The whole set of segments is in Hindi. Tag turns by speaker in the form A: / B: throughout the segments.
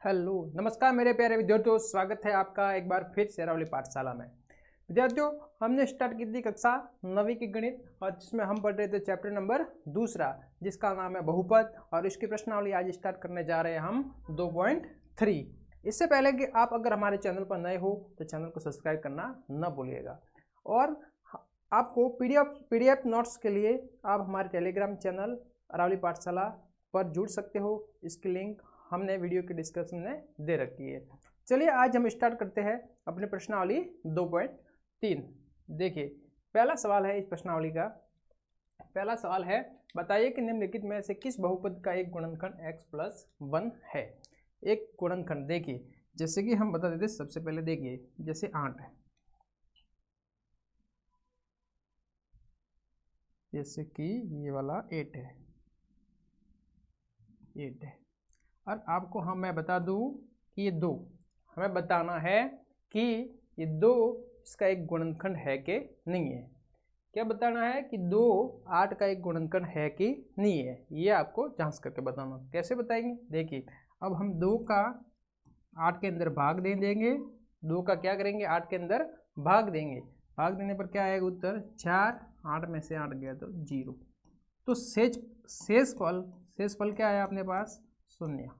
A: हेलो नमस्कार मेरे प्यारे विद्यार्थियों, स्वागत है आपका एक बार फिर से अरावली पाठशाला में। विद्यार्थियों, हमने स्टार्ट की थी कक्षा 9वीं की गणित और जिसमें हम पढ़ रहे थे चैप्टर नंबर 2 जिसका नाम है बहुपद और इसकी प्रश्नावली आज स्टार्ट करने जा रहे हैं हम 2.3। इससे पहले कि आप अगर हमारे चैनल पर नए हो तो चैनल को सब्सक्राइब करना न भूलिएगा और आपको पीडीएफ नोट्स के लिए आप हमारे टेलीग्राम चैनल अरावली पाठशाला पर जुड़ सकते हो। इसकी लिंक हमने वीडियो के डिस्क्रिप्शन में दे रखी है। चलिए आज हम स्टार्ट करते हैं अपनी प्रश्नावली 2.3। देखिए पहला सवाल है इस प्रश्नावली का। पहला सवाल है, बताइए कि निम्नलिखित में से किस बहुपद का एक गुणनखंड x+1 है। एक गुणनखंड देखिए जैसे कि हम बता देते, सबसे पहले देखिए जैसे 8 है, जैसे कि ये वाला 8 है और आपको मैं बता दूं कि ये 2 हमें बताना है कि ये 2 इसका एक गुणनखंड है कि नहीं है। क्या बताना है कि 2 8 का एक गुणनखंड है कि नहीं है, ये आपको जांच करके बताना। कैसे बताएंगे, देखिए अब हम 2 का 8 के अंदर भाग दे देंगे। 2 का क्या करेंगे, 8 के अंदर भाग देंगे। भाग देने पर क्या आएगा उत्तर 4, 8 में से 8 गया तो 0। तो शेषफल क्या है अपने पास, 0।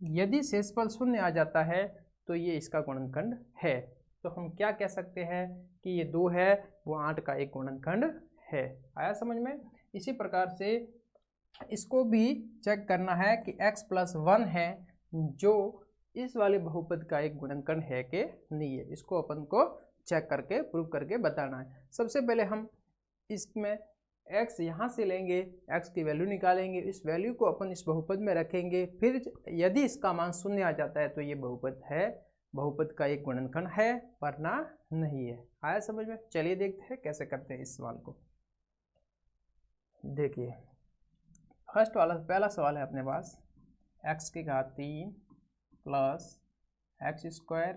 A: यदि शेषफल 0 आ जाता है तो ये इसका गुणनखंड है। तो हम क्या कह सकते हैं कि ये 2 है वो 8 का एक गुणनखंड है। आया समझ में। इसी प्रकार से इसको भी चेक करना है कि x+1 है जो इस वाले बहुपद का एक गुणनखंड है कि नहीं है। इसको अपन को चेक करके प्रूव करके बताना है। सबसे पहले हम इसमें x यहाँ से लेंगे, x की वैल्यू निकालेंगे, इस वैल्यू को अपन इस बहुपद में रखेंगे। फिर यदि इसका मान 0 आ जाता है तो ये बहुपद है, बहुपद का एक गुणनखंड है, वरना नहीं है। आया समझ में। चलिए देखते हैं कैसे करते हैं इस सवाल को। देखिए फर्स्ट वाला पहला सवाल है अपने पास, x की घात 3 प्लस x²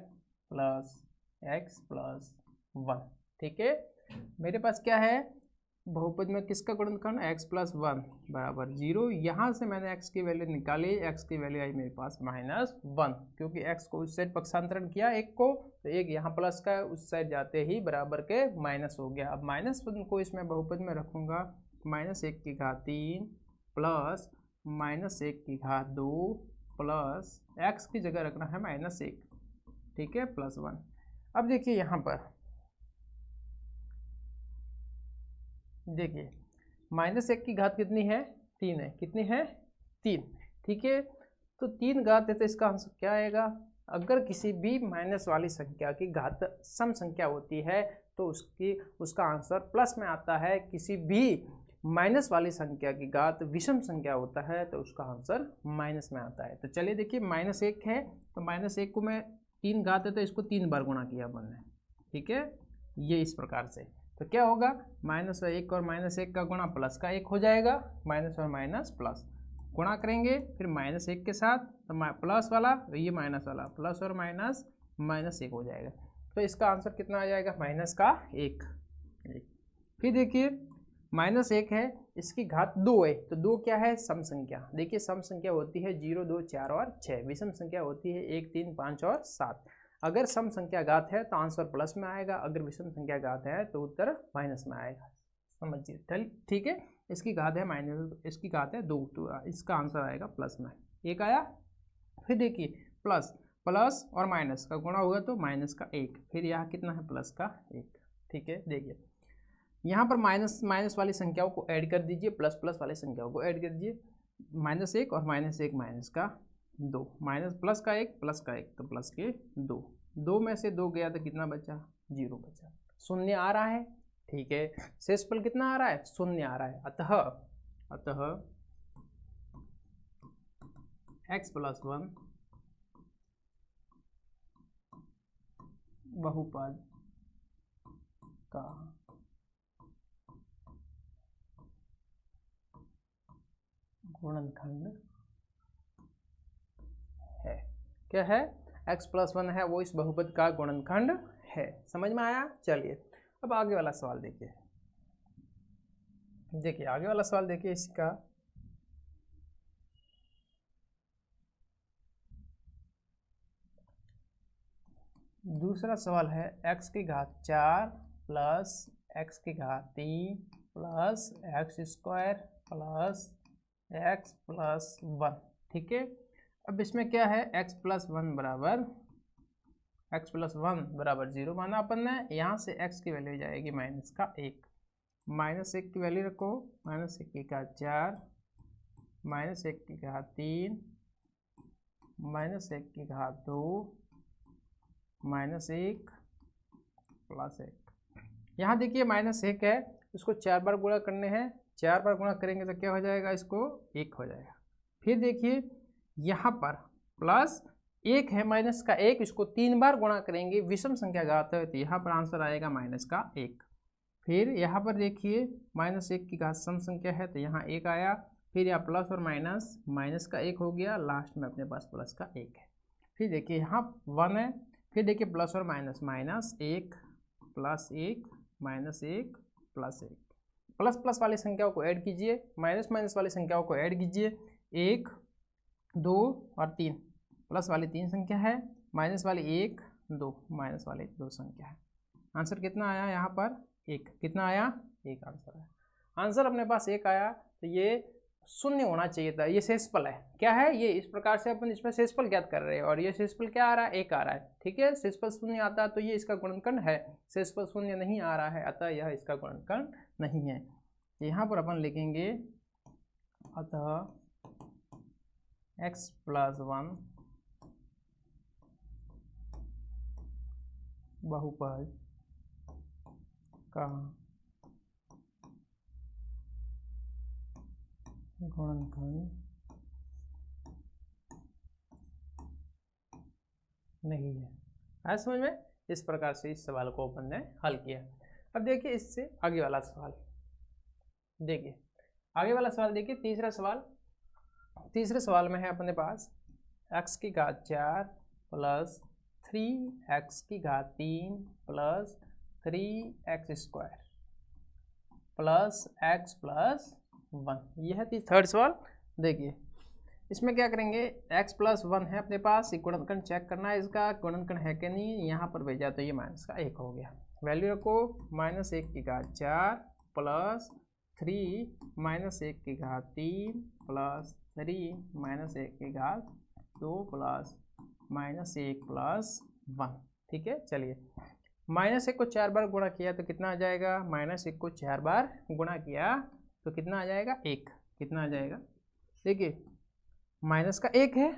A: प्लस x+1। ठीक है, मेरे पास क्या है बहुपद में किसका गुणनखंड x+1 बराबर 0। यहाँ से मैंने x की वैल्यू निकाली, x की वैल्यू आई मेरे पास -1 क्योंकि x को उस साइड पक्षांतरण किया एक को, तो एक यहाँ प्लस का उस साइड जाते ही बराबर के माइनस हो गया। अब -1 को इसमें बहुपद में रखूँगा, -1 की घात 3 प्लस -1 की घात 2 प्लस x की जगह रखना है -1, ठीक है, +1। अब देखिए यहाँ पर देखिए -1 की घात कितनी है, 3 है। कितनी है, 3। ठीक है, तो 3 घात है तो इसका आंसर क्या आएगा। अगर किसी भी माइनस वाली संख्या की घात सम संख्या होती है तो उसका आंसर प्लस में आता है। किसी भी माइनस वाली संख्या की घात विषम संख्या होता है तो उसका आंसर माइनस में आता है। तो चलिए देखिए -1 है तो -1 को मैं 3 घात है तो इसको 3 बार गुणा किया अपन ने। ठीक है, ये इस प्रकार से। तो क्या होगा, -1 और -1 का गुणा प्लस का 1 हो जाएगा। माइनस और माइनस प्लस गुणा करेंगे, फिर -1 के साथ तो प्लस वाला ये माइनस वाला, प्लस और माइनस -1 हो जाएगा। तो इसका आंसर कितना आ जाएगा, -1। फिर देखिए -1 है, इसकी घात 2 है तो 2 क्या है, सम संख्या। देखिए सम संख्या होती है 0, 2, 4 और 6। विषम संख्या होती है 1, 3, 5 और 7। अगर सम संख्या घात है तो आंसर प्लस में आएगा, अगर विषम संख्या घात है तो उत्तर माइनस में आएगा। समझिए, ठीक है। इसकी घात है इसकी घात है 2 तो इसका आंसर आएगा प्लस में 1 आया। फिर देखिए प्लस और माइनस का गुणा होगा तो माइनस का 1, फिर यहाँ कितना है प्लस का 1। ठीक है, देखिए यहाँ पर माइनस वाली संख्याओं को ऐड कर दीजिए, प्लस वाली संख्याओं को ऐड कर दीजिए। -1 और -1 माइनस का 2, माइनस प्लस का 1 तो प्लस के 2। 2 में से 2 गया तो कितना बचा, 0 बचा। 0 आ रहा है, ठीक है। शेषफल कितना आ रहा है, 0 आ रहा है। अतः x+1 बहुपद का गुणनखंड है। क्या है, x+1 है वो इस बहुपद का गुणनखंड है। समझ में आया। चलिए अब आगे वाला सवाल देखिए। आगे वाला सवाल देखिए इसका। दूसरा सवाल है x की घात 4 प्लस x की घात 3 plus x square plus x plus 1। ठीक है, अब इसमें क्या है, x प्लस 1 बराबर 0 माना अपन ने। यहाँ से x की वैल्यू जाएगी माइनस का 1, माइनस 1 की वैल्यू रखो, माइनस 1 की घात 4 माइनस 1 की घात 3 माइनस 1 की घात 2 माइनस 1 प्लस 1। यहाँ देखिए माइनस 1 है, इसको 4 बार गुणा करने हैं, 4 बार गुणा करेंगे तो क्या हो जाएगा, इसको 1 हो जाएगा। फिर देखिए यहाँ पर प्लस 1 है, माइनस का 1, इसको 3 बार गुणा करेंगे, विषम संख्या घात है तो यहाँ पर आंसर आएगा माइनस का 1। फिर यहाँ पर देखिए माइनस 1 की घात सम संख्या है तो यहाँ 1 आया, फिर यहाँ प्लस और माइनस, माइनस का 1 हो गया, लास्ट में अपने पास प्लस का 1 है। फिर देखिए यहाँ 1 है, फिर देखिए प्लस और minus, minus 1 plus 1 minus 1 plus 1। Plus plus वाली संख्याओं को ऐड कीजिए, माइनस माइनस वाली संख्याओं को ऐड कीजिए, 1 2 और 3, प्लस वाली 3 संख्या है, माइनस वाली 1 2 माइनस वाली 2 संख्या है। आंसर कितना आया यहाँ पर, 1। कितना आया, 1 आंसर है। आंसर अपने पास 1 आया तो ये शून्य होना चाहिए था, ये शेषफल है। क्या है ये, इस प्रकार से अपन इसमें शेषफल ज्ञात कर रहे हैं और ये शेषफल क्या आ रहा है, 1 आ रहा है। ठीक है, शेषफल शून्य आता है तो ये इसका गुणनखंड है, शेषफल शून्य नहीं आ रहा है अतः यह इसका गुणनखंड नहीं है। यहाँ पर अपन लिखेंगे अतः x प्लस 1 बहुपद का गुणनखंड नहीं है। आया समझ में? इस प्रकार से इस सवाल को अपन ने हल किया। अब देखिए इससे आगे वाला सवाल, देखिए आगे वाला सवाल देखिए, तीसरा सवाल। तीसरे सवाल में है अपने पास x की घात 4 प्लस 3x की घात 3 plus 3x square plus x plus 1। यह है थर्ड सवाल। देखिए इसमें क्या करेंगे, x प्लस 1 है अपने पास, गुणनखंड चेक करना है, इसका गुणनखंड है कि नहीं। यहाँ पर भेजा तो ये माइनस का 1 हो गया, वैल्यू रखो, माइनस 1 की घात 4 प्लस 3 माइनस 1 की घात 3 प्लस 3 माइनस 1 की घात 2 प्लस माइनस 1 प्लस 1। ठीक है, चलिए माइनस 1 को 4 बार गुणा किया तो कितना आ जाएगा, माइनस 1 को 4 बार गुणा किया तो कितना आ जाएगा, 1। कितना आ जाएगा, देखिए माइनस का 1 है,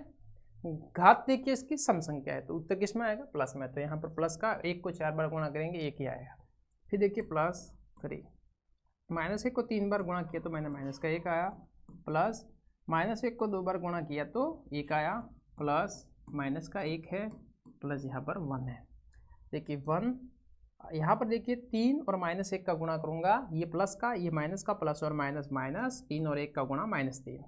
A: घात देखिए इसकी सम संख्या है तो उत्तर किस में आएगा, प्लस में। तो यहाँ पर प्लस का 1 को 4 बार गुणा करेंगे 1 ही आएगा। फिर देखिए प्लस 3, माइनस 1 को 3 बार गुणा किया तो मैंने माइनस का 1 आया, प्लस माइनस 1 को 2 बार गुणा किया तो 1 आया, प्लस माइनस का 1 है, प्लस यहाँ पर 1 है। देखिए 1, यहाँ पर देखिए 3 और माइनस 1 का गुणा करूँगा, ये प्लस का ये माइनस का, प्लस और माइनस माइनस, 3 और 1 का गुणा -3।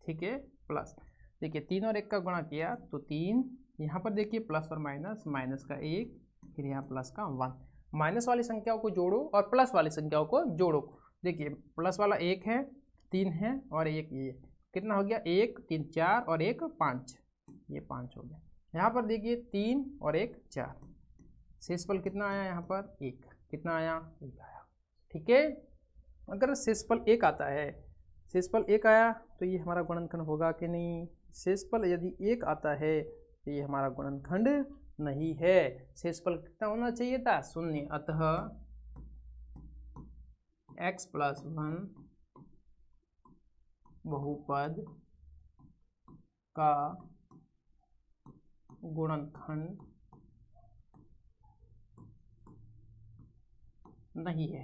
A: ठीक है, प्लस देखिए 3 और 1 का गुणा किया तो 3, यहाँ पर देखिए प्लस और माइनस, माइनस का 1 फिर यहाँ प्लस का 1। माइनस वाली संख्याओं को जोड़ो और प्लस वाली संख्याओं को जोड़ो। देखिए प्लस वाला 1 है, 3 है और 1 ये, कितना हो गया, 1 3 4 और 1 5, ये 5 हो गया। यहाँ पर देखिए 3 और 1 4, शेषफल कितना आया यहाँ पर, 1। कितना आया, 1 आया। ठीक है, अगर शेषफल 1 आता है, शेषफल 1 आया तो ये हमारा गुणनखंड होगा कि नहीं। शेषफल यदि 1 आता है तो ये हमारा गुणनखंड नहीं है। शेषफल कितना होना चाहिए था, 0। अतः x प्लस 1 बहुपद का गुणनखंड नहीं है।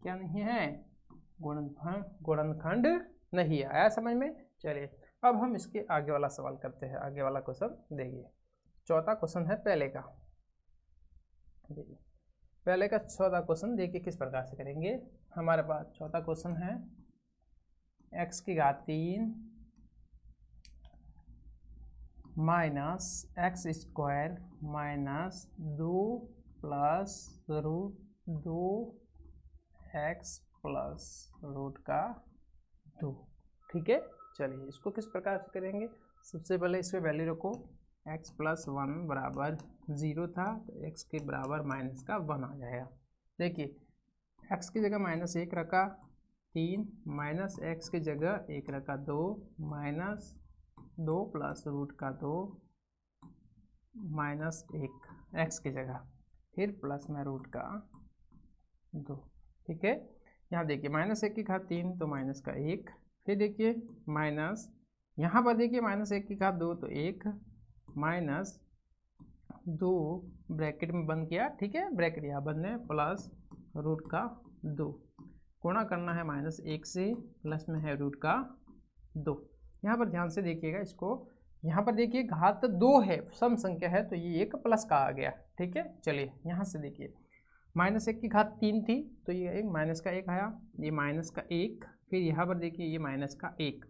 A: क्या नहीं है, गुणनखंड नहीं है। आया समझ में? चलिए अब हम इसके आगे वाला सवाल करते हैं। आगे वाला क्वेश्चन देखिए, चौथा क्वेश्चन है पहले का। देखिए पहले का चौथा क्वेश्चन देखिए किस प्रकार से करेंगे। हमारे पास चौथा क्वेश्चन है x की घात 3 minus x square minus 2 plus root 2 x plus root का 2। ठीक है, चलिए इसको किस प्रकार से करेंगे। सबसे पहले इसमें वैल्यू रखो, एक्स प्लस वन बराबर 0 था, तो एक्स के बराबर माइनस का 1 आ जाएगा। देखिए एक्स की जगह माइनस 1 रखा 3, माइनस एक्स की जगह 1 रखा 2, माइनस 2 प्लस रूट का 2 माइनस 1 एक्स की जगह, फिर प्लस में रूट का 2। ठीक है, यहाँ देखिए माइनस 1 की घात 3 तो माइनस का 1, फिर देखिए माइनस, यहाँ पर देखिए माइनस 1 की घात 2 तो 1, माइनस 2 ब्रैकेट में बंद किया, ठीक है, ब्रैकेट यहाँ बंद है, प्लस रूट का 2, गुणा करना है माइनस 1 से, प्लस में है रूट का 2। यहाँ पर ध्यान से देखिएगा इसको, यहाँ पर देखिए घात 2 है, सम संख्या है, तो ये एक प्लस का आ गया। ठीक है, चलिए यहाँ से देखिए माइनस 1 की घात 3 थी, तो ये एक माइनस का 1 आया, ये माइनस का 1, फिर यहाँ पर देखिए ये माइनस का 1,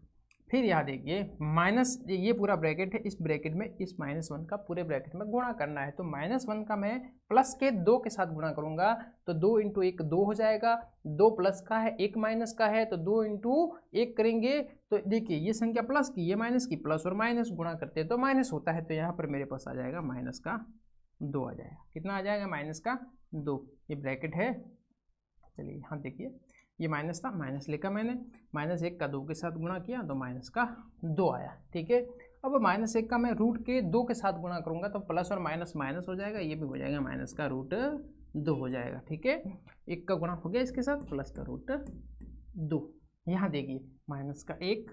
A: फिर यहाँ देखिए माइनस, ये पूरा ब्रैकेट है, इस ब्रैकेट में इस -1 का पूरे ब्रैकेट में गुणा करना है, तो -1 का मैं प्लस के 2 के साथ गुणा करूंगा, तो 2 × 1 2 हो जाएगा, 2 प्लस का है 1 माइनस का है, तो 2 × 1 करेंगे, तो देखिए ये संख्या प्लस की, ये माइनस की, प्लस और माइनस गुणा करते हैं तो माइनस होता है, तो यहाँ पर मेरे पास आ जाएगा माइनस का 2 आ जाएगा। कितना आ जाएगा? माइनस का 2, ये ब्रैकेट है। चलिए यहाँ देखिए ये माइनस था, माइनस लेकर मैंने माइनस 1 का 2 के साथ गुणा किया तो माइनस का 2 आया। ठीक है, अब माइनस 1 का मैं रूट के 2 के साथ गुणा करूंगा तो प्लस और माइनस माइनस हो जाएगा, ये भी हो जाएगा माइनस का रूट 2 हो जाएगा। ठीक है, 1 का गुणा हो गया इसके साथ, प्लस का रूट 2। यहाँ देखिए माइनस का 1,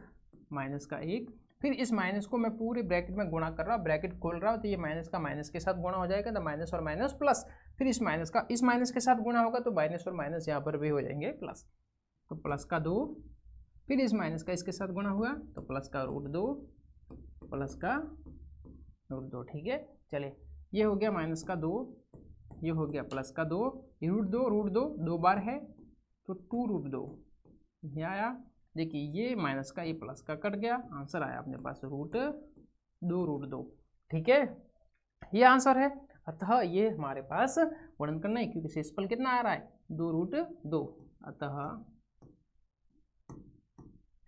A: माइनस का 1, फिर इस माइनस को मैं पूरे ब्रैकेट में गुणा कर रहा हूँ, ब्रैकेट खोल रहा हूँ, तो ये माइनस का माइनस के साथ गुणा हो जाएगा, तो माइनस और माइनस प्लस, फिर इस माइनस का इस माइनस के साथ गुणा होगा तो माइनस और माइनस यहाँ पर भी हो जाएंगे प्लस, तो प्लस का 2, फिर इस माइनस का इसके साथ गुणा हुआ तो प्लस का रूट 2, प्लस का रूट 2। ठीक है, चलिए ये हो गया माइनस का 2, ये हो गया प्लस का 2, रूट 2 2 बार है तो 2 रूट 2 ये आया। देखिए ये माइनस का ये प्लस का कट गया, आंसर आया अपने पास रूट 2 ठीक है, ये आंसर है। अतः ये हमारे पास गुणन करना है, क्योंकि शेषफल कितना आ रहा है 2 रूट 2, अतः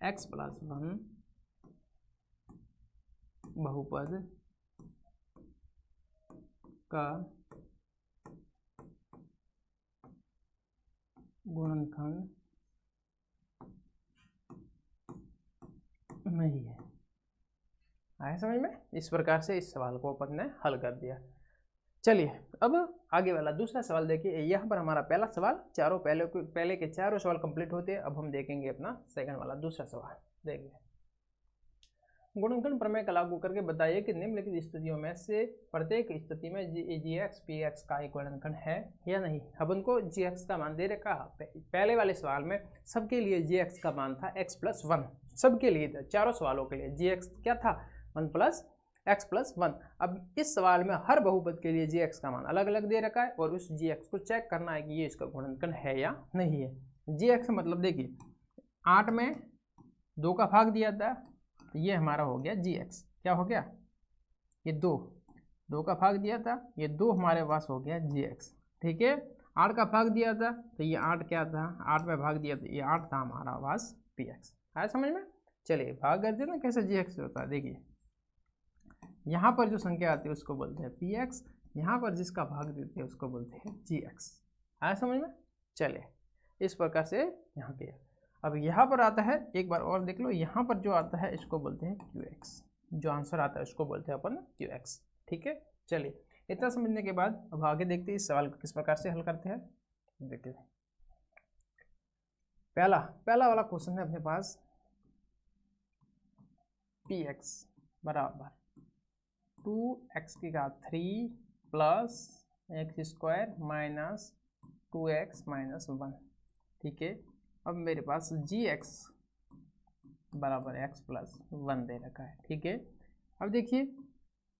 A: x प्लस 1 बहुपद का गुणनखंड नहीं है। आया समझ में? इस प्रकार से इस सवाल को अपन ने हल कर दिया। चलिए अब आगे वाला दूसरा सवाल देखिए, यहाँ पर हमारा पहला सवाल चारों पहले के चारों सवाल कंप्लीट होते हैं। अब हम देखेंगे अपना सेकंड वाला दूसरा सवाल। देखिए, गुणनखंड प्रमेय का लागू करके बताइए कि निम्नलिखित स्थितियों में से प्रत्येक स्थिति में gx px का एक गुणनखंड है या नहीं। अब उनको gx का मान दे रखा, पहले वाले सवाल में सबके लिए gx का मान था x प्लस 1, सबके लिए था, चारों सवालों के लिए gx क्या था 1 प्लस x प्लस 1। अब इस सवाल में हर बहुपद के लिए gx का मान अलग अलग दे रखा है और उस gx को चेक करना है कि ये इसका गुणनखंड है या नहीं है। gx मतलब देखिए 8 में 2 का भाग दिया था, तो ये हमारा हो गया gx, क्या हो गया, ये 2 का भाग दिया था, ये 2 हमारे पास हो गया gx। ठीक है, 8 का भाग दिया था तो ये 8 क्या था, 8 में भाग दिया तो ये 8 था हमारा पास px। आया समझ में? चलिए भाग करते ना कैसे gx होता है। देखिए यहाँ पर जो संख्या आती है उसको बोलते हैं px, यहाँ पर जिसका भाग देते हैं उसको बोलते हैं gx। आया समझ में? चलिए इस प्रकार से यहाँ पे अब यहाँ पर आता है, एक बार और देख लो, यहाँ पर जो आता है इसको बोलते हैं qx, जो आंसर आता है उसको बोलते हैं अपन qx। ठीक है, चलिए इतना समझने के बाद अब आगे देखते हैं इस सवाल को किस प्रकार से हल करते हैं। देखिए पहला वाला क्वेश्चन है अपने पास, px बराबर 2x की घात 3 plus x square minus 2x minus 1। ठीक है, अब मेरे पास gx बराबर x प्लस 1 दे रखा है। ठीक है, अब देखिए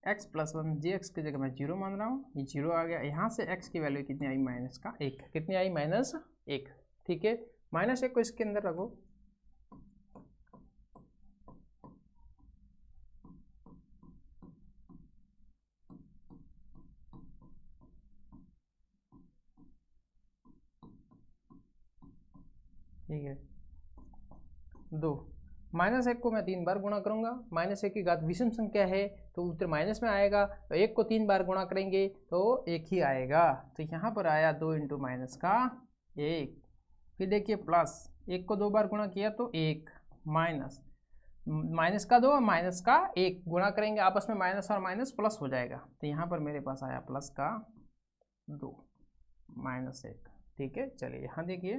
A: x प्लस 1 gx की जगह मैं 0 मान रहा हूँ, ये 0 आ गया। यहाँ से x की वैल्यू कितनी आई, माइनस का 1, कितनी आई -1। ठीक है, -1 को इसके अंदर रखो, ठीक है 2, माइनस 1 को मैं 3 बार गुणा करूंगा, माइनस 1 की घात विषम संख्या है तो उत्तर माइनस में आएगा, तो 1 को 3 बार गुणा करेंगे तो 1 ही आएगा। तो यहाँ पर आया 2 इंटू माइनस का 1। फिर देखिए प्लस 1 को 2 बार गुणा किया तो 1, माइनस माइनस का 2 और माइनस का 1 गुणा करेंगे आपस में, माइनस और माइनस प्लस हो जाएगा। तो यहाँ पर मेरे पास आया प्लस का 2 माइनस 1। ठीक है, चलिए यहाँ देखिए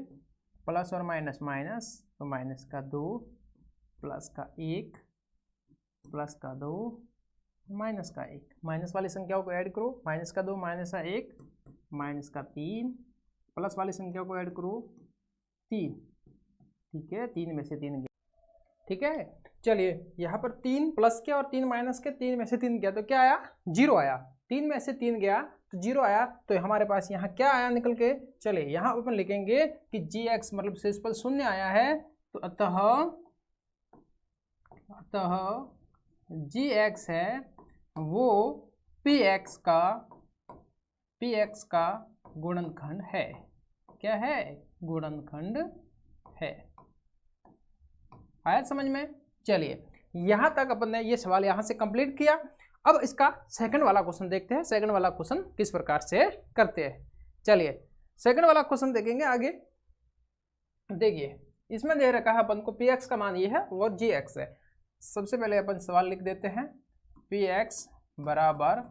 A: प्लस और माइनस माइनस, तो माइनस का 2 प्लस का 1 प्लस का 2 माइनस का 1। माइनस वाली संख्याओं को ऐड करो, माइनस का 2 माइनस का 1 माइनस का 3, प्लस वाली संख्याओं को ऐड करो 3। ठीक है, 3 में से 3 गया। ठीक है, चलिए यहाँ पर 3 प्लस किया और 3 माइनस के, 3 में से 3 गया तो क्या आया, 0 आया। 3 में से 3 गया तो 0 आया, तो हमारे पास यहाँ क्या आया निकल के। चलिए यहाँ अपन लिखेंगे कि gx मतलब शेषफल 0 आया है, तो अतः gx है वो px का गुणनखंड है। क्या है, गुणनखंड है। आया समझ में। चलिए यहां तक अपन ने ये सवाल यहां से कंप्लीट किया। अब इसका सेकंड वाला क्वेश्चन देखते हैं, सेकंड वाला क्वेश्चन किस प्रकार से करते हैं। चलिए सेकंड वाला क्वेश्चन देखेंगे आगे। देखिए इसमें दे रखा है अपन को px का मान ये है और gx है। सबसे पहले अपन सवाल लिख देते हैं, px बराबर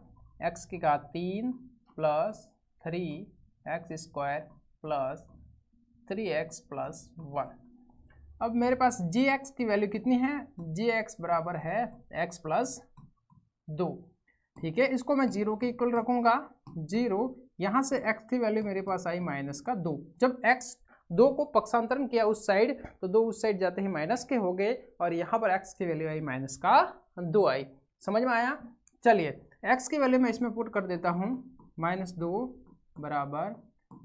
A: x की घात 3 plus 3x square plus 3x plus 1। अब मेरे पास gx की वैल्यू कितनी है, gx बराबर है x प्लस 2। ठीक है, इसको मैं 0 के इक्वल रखूंगा, 0। यहाँ से x की वैल्यू मेरे पास आई माइनस का 2। जब x 2 को पक्षांतरण किया उस साइड तो 2 उस साइड जाते ही माइनस के हो गए, और यहाँ पर x की वैल्यू आई माइनस का 2 आई। समझ में आया। चलिए x की वैल्यू मैं इसमें पुट कर देता हूँ, माइनस 2 बराबर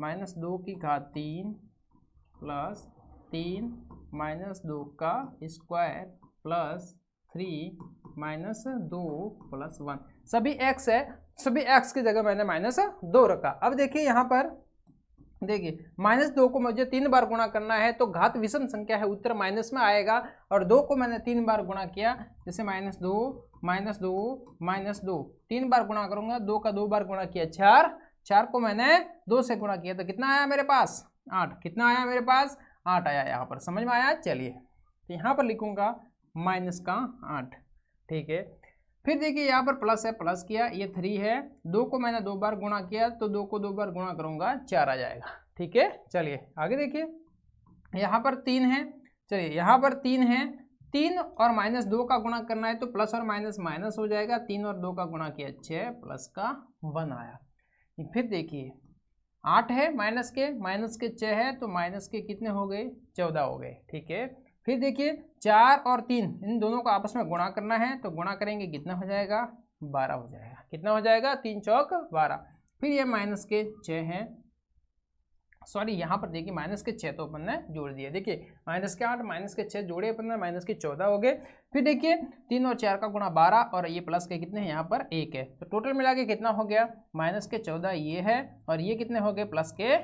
A: माइनस 2 की घात 3 प्लस 3 माइनस 2 का स्क्वायर प्लस 3 माइनस 2 प्लस 1। सभी x है, सभी x की जगह मैंने माइनस 2 रखा। अब देखिए यहाँ पर देखिए माइनस 2 को मुझे 3 बार गुणा करना है, तो घात विषम संख्या है, उत्तर माइनस में आएगा। और 2 को मैंने 3 बार गुणा किया, जैसे माइनस 2 माइनस 2 माइनस 2, 3 बार गुणा करूंगा, 2 का 2 बार गुणा किया 4, 4 को मैंने 2 से गुणा किया तो कितना आया मेरे पास, 8। कितना आया मेरे पास, 8 आया। यहाँ पर समझ में आया। चलिए तो यहाँ पर लिखूंगा माइनस का 8। ठीक है, फिर देखिए यहाँ पर प्लस है, प्लस किया, ये 3 है, 2 को मैंने 2 बार गुणा किया तो 2 को 2 बार गुणा करूंगा 4 आ जाएगा। ठीक है, चलिए आगे देखिए यहाँ पर 3 है। चलिए यहाँ पर 3 है, 3 और माइनस 2 का गुणा करना है तो प्लस और माइनस माइनस हो जाएगा, 3 और 2 का गुणा किया 6 प्लस का 1 आया। फिर देखिए 8 है, माइनस के 6 है, तो माइनस के कितने हो गए, 14 हो गए। ठीक है, फिर देखिए 4 और 3 इन दोनों को आपस में गुणा करना है, तो गुणा करेंगे कितना हो जाएगा, 12 हो जाएगा। कितना हो जाएगा, 3 चौक 12। फिर ये माइनस के 6 हैं, सॉरी यहाँ पर देखिए माइनस के 6 तो अपन ने जोड़ दिए। देखिए माइनस के 8 माइनस के 6 जोड़े अपन ने, माइनस के 14 हो गए। फिर देखिए 3 और 4 का गुणा 12 और ये प्लस के कितने हैं, यहाँ पर 1 है, तो टोटल मिला के कितना हो गया, माइनस के 14 ये है और ये कितने हो गए, प्लस के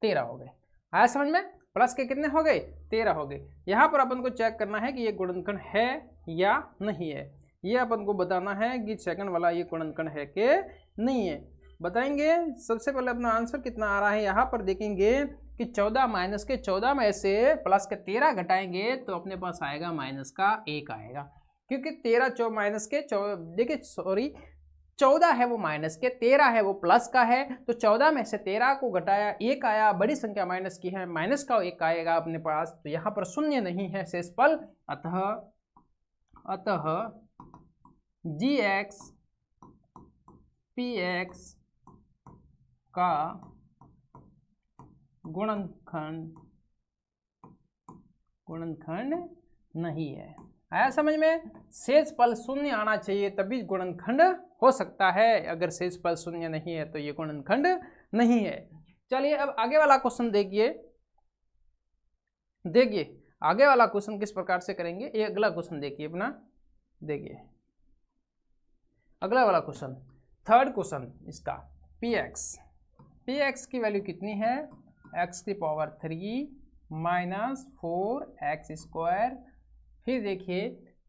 A: 13 हो गए। आया समझ में, प्लस के कितने हो गए, 13 हो गए। यहाँ पर अपन को चेक करना है कि ये गुणनखंड है या नहीं है, ये अपन को बताना है कि सेकंड वाला ये गुणनखंड है कि नहीं है, बताएंगे। सबसे पहले अपना आंसर कितना आ रहा है, यहाँ पर देखेंगे कि 14 माइनस के 14 में से प्लस के 13 घटाएंगे तो अपने पास आएगा माइनस का 1 आएगा, क्योंकि 13 माइनस के देखिए सॉरी 14 है वो माइनस के, 13 है वो प्लस का है, तो 14 में से 13 को घटाया 1 आया, बड़ी संख्या माइनस की है, माइनस का 1 आएगा अपने पास, तो यहाँ पर शून्य नहीं है शेषफल। अतः gx px का गुणनखंड नहीं है। आया समझ में, शेषफल शून्य आना चाहिए तभी गुणनखंड हो सकता है, अगर शेषफल शून्य नहीं है तो ये गुणनखंड नहीं है। चलिए अब आगे वाला क्वेश्चन देखिए, आगे वाला क्वेश्चन किस प्रकार से करेंगे, ये अगला क्वेश्चन देखिए अपना। देखिए अगला वाला क्वेश्चन, थर्ड क्वेश्चन इसका, px की वैल्यू कितनी है, x की पावर 3 माइनस 4x स्क्वायर फिर देखिए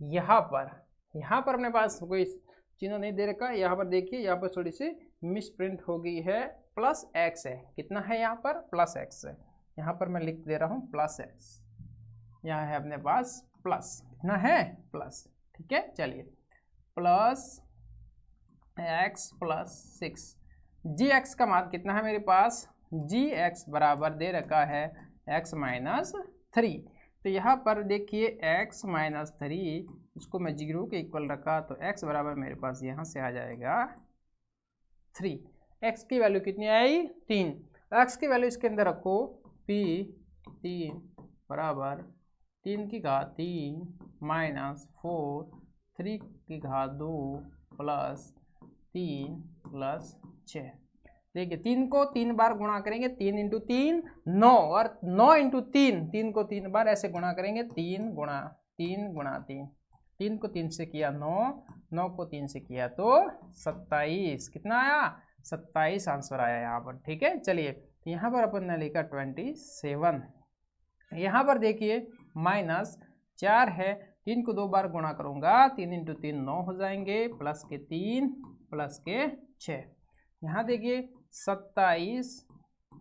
A: यहाँ पर अपने पास कोई चिन्ह नहीं दे रखा, यहाँ पर देखिए यहाँ पर थोड़ी सी मिस प्रिंट हो गई है, प्लस एक्स है। कितना है यहाँ पर? प्लस एक्स है। यहाँ पर मैं लिख दे रहा हूँ प्लस एक्स, यहाँ है अपने पास प्लस, कितना है? प्लस। ठीक है, चलिए प्लस एक्स प्लस 6, जी एक्स का मान कितना है मेरे पास? जी एक्स बराबर दे रखा है एक्स माइनस 3। तो यहाँ पर देखिए एक्स माइनस 3, इसको मैं 0 के इक्वल रखा तो एक्स बराबर मेरे पास यहाँ से आ जाएगा 3। एक्स की वैल्यू कितनी आई? 3। एक्स की वैल्यू इसके अंदर रखो, p 3 बराबर 3 की घात 3 माइनस 4 3 की घात 2 प्लस 3 प्लस 6। देखिए 3 को 3 बार गुणा करेंगे, 3 इंटू 3 9, और 9 इंटू 3, 3 को 3 बार ऐसे गुणा करेंगे, 3 गुणा 3 गुणा 3, 3 को 3 से किया 9, 9 को 3 से किया तो 27। कितना आया? 27 आंसर आया यहाँ पर। ठीक है, चलिए यहाँ पर अपन ने लिखा 27। यहाँ पर देखिए माइनस 4 है, 3 को 2 बार गुणा करूँगा, 3 इंटू 3 9 हो जाएंगे, प्लस के 3 प्लस के 6। यहाँ देखिए 27,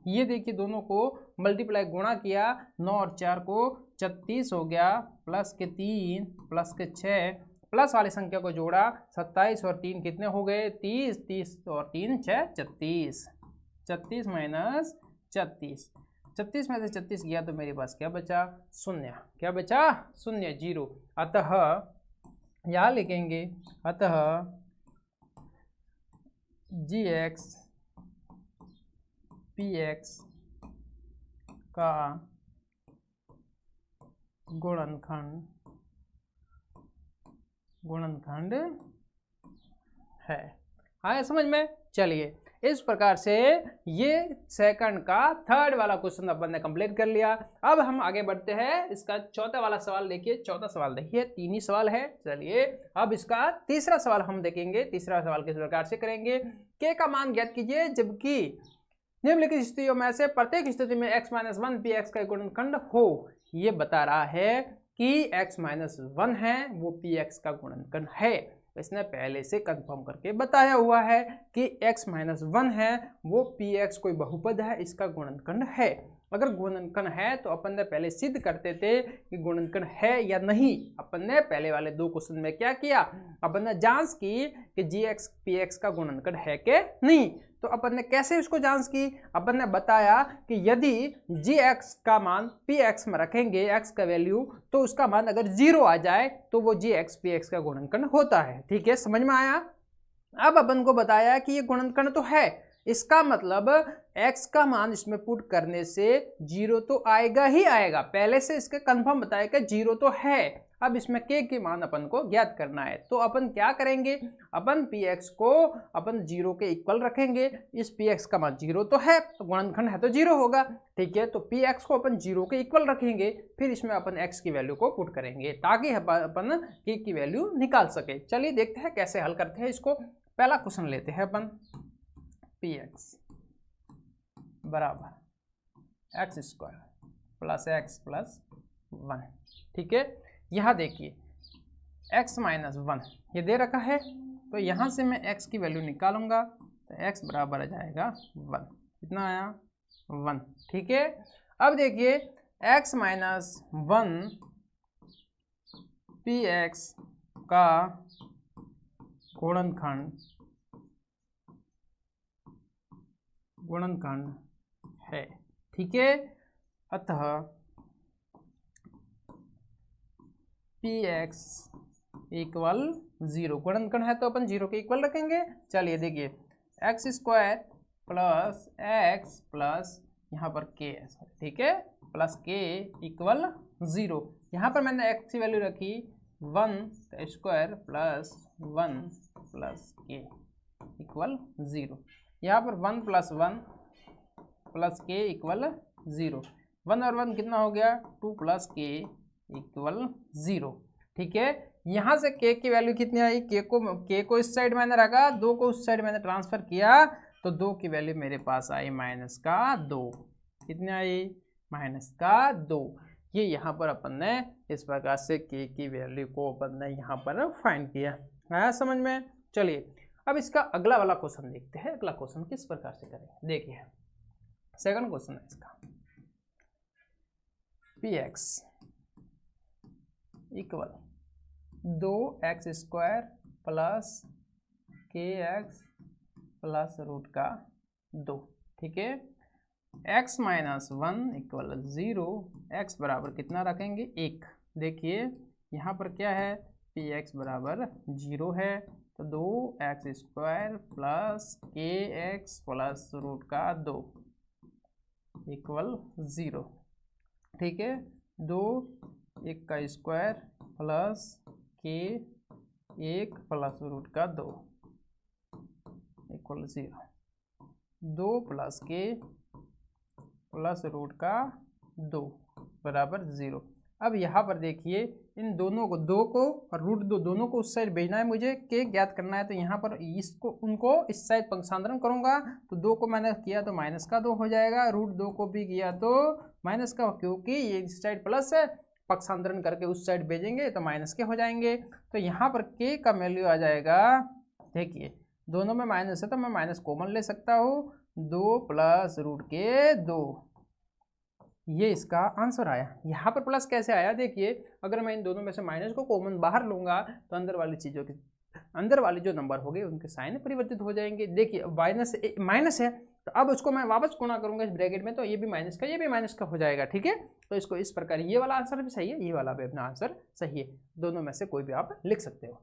A: ये देखिए दोनों को मल्टीप्लाई गुणा किया, 9 और 4 को 36 हो गया, प्लस के 3 प्लस के 6, प्लस वाली संख्या को जोड़ा, 27 और 3 कितने हो गए? 30, 30 और 3 6 36, 36 माइनस 36, 36 में से 36 गया तो मेरे पास क्या बचा? 0। क्या बचा? 0, 0। अतः यहाँ लिखेंगे, अतः जी एक्स पी एक्स का गुणनखंड है। आया समझ में? चलिए इस प्रकार से ये सेकंड का थर्ड वाला क्वेश्चन अपन ने कंप्लीट कर लिया। अब हम आगे बढ़ते हैं, इसका चौथा वाला सवाल देखिए। चौथा सवाल देखिए, 3 ही सवाल है। चलिए अब इसका तीसरा सवाल हम देखेंगे। तीसरा सवाल किस प्रकार से करेंगे? के का मान ज्ञात कीजिए जबकि निम्नलिखित स्थितियों में से प्रत्येक स्थिति में x माइनस 1 पी एक्स का गुणनखंड हो। ये बता रहा है कि x माइनस 1 है वो पी एक्स का गुणनखंड है। इसने पहले से कंफर्म करके बताया हुआ है कि x माइनस 1 है वो पी एक्स कोई बहुपद है, इसका गुणनखंड है। अगर गुणनखंड है तो अपन ने पहले सिद्ध करते थे कि गुणनखंड है या नहीं। अपन ने पहले वाले 2 क्वेश्चन में क्या किया? अपन ने जांच की कि जी एक्स पी एक्स का गुणनखंड है कि नहीं। तो अपन ने कैसे इसको जांच की? अपन ने बताया कि यदि जी एक्स का मान पी एक्स में रखेंगे, एक्स का वैल्यू, तो उसका मान अगर 0 आ जाए तो वो जी एक्स पी एक्स का गुणनखंड होता है। ठीक है, समझ में आया? अब अपन को बताया कि ये गुणनखंड तो है, इसका मतलब x का मान इसमें पुट करने से 0 तो आएगा ही आएगा। पहले से इसके कंफर्म बताया कि 0 तो है। अब इसमें k के मान अपन को ज्ञात करना है, तो अपन क्या करेंगे? अपन px को अपन 0 के इक्वल रखेंगे। इस px का मान 0 तो है, तो गुणनखंड है तो 0 होगा। ठीक है, तो px को अपन 0 के इक्वल रखेंगे, फिर इसमें अपन x की वैल्यू को पुट करेंगे ताकि अपन k की वैल्यू निकाल सके। चलिए देखते हैं कैसे हल करते हैं इसको। पहला क्वेश्चन लेते हैं अपन, पी एक्स बराबर x square plus x plus 1। ठीक है, यहाँ देखिए x माइनस 1 ये दे रखा है, तो यहाँ से मैं x की वैल्यू निकालूंगा तो x बराबर आ जाएगा 1। कितना आया? 1। ठीक है, अब देखिए x माइनस 1 पी एक्स का गुणनखंड है। ठीक है, अतः पी एक्स इक्वल 0, गुणनखंड है तो अपन 0 के इक्वल रखेंगे। चलिए देखिए x square plus x plus यहाँ पर के है, ठीक है, प्लस के इक्वल 0। यहाँ पर मैंने एक्स की वैल्यू रखी 1 का स्क्वायर प्लस 1 प्लस के इक्वल 0। यहाँ पर 1 प्लस 1 प्लस के इक्वल 0। 1 और 1 कितना हो गया? 2 प्लस के इक्वल 0। ठीक है, यहाँ से के की वैल्यू कितनी आई? के को इस साइड मैंने रखा, 2 को उस साइड मैंने ट्रांसफर किया, तो 2 की वैल्यू मेरे पास आई माइनस का 2। कितनी आई? माइनस का 2। ये यहाँ पर अपन ने इस प्रकार से k की वैल्यू को अपन ने यहाँ पर फाइंड किया। आया समझ में? चलिए अब इसका अगला वाला क्वेश्चन देखते हैं। अगला क्वेश्चन किस प्रकार से करेंगे, देखिए सेकंड क्वेश्चन है इसका, px equal 2x² plus kx plus root का 2, ठीक है। x माइनस 1 इक्वल 0, x बराबर कितना रखेंगे 1। देखिए यहाँ पर क्या है, px बराबर 0 है, तो 2x² plus kx plus root का 2 इक्वल 0, ठीक है। 2 1 का square plus k 1 plus root का 2 equal 0, 2 plus k plus root का 2 बराबर 0। अब यहाँ पर देखिए इन दोनों को, 2 को और रूट 2 दोनों को उस साइड भेजना है मुझे, k ज्ञात करना है। तो यहाँ पर इसको उनको इस साइड पक्षांतरण करूँगा, तो 2 को मैंने किया तो माइनस का 2 हो जाएगा, रूट 2 को भी किया तो माइनस का, क्योंकि ये इस साइड प्लस है, पक्षांतरण करके उस साइड भेजेंगे तो माइनस के हो जाएंगे। तो यहाँ पर k का वैल्यू आ जाएगा, देखिए दोनों में माइनस है तो मैं माइनस कॉमन ले सकता हूँ, 2 प्लस रूट के 2, ये इसका आंसर आया। यहाँ पर प्लस कैसे आया, देखिए अगर मैं इन दोनों में से माइनस को कॉमन बाहर लूंगा तो अंदर वाली चीज़ों के, अंदर वाले जो नंबर हो गए उनके साइन परिवर्तित हो जाएंगे। देखिए माइनस है तो अब उसको मैं वापस गुणा करूंगा इस ब्रैकेट में, तो ये भी माइनस का ये भी माइनस का हो जाएगा, ठीक है। तो इसको इस प्रकार, ये वाला आंसर भी सही है, ये वाला भी अपना आंसर सही है, दोनों में से कोई भी आप लिख सकते हो।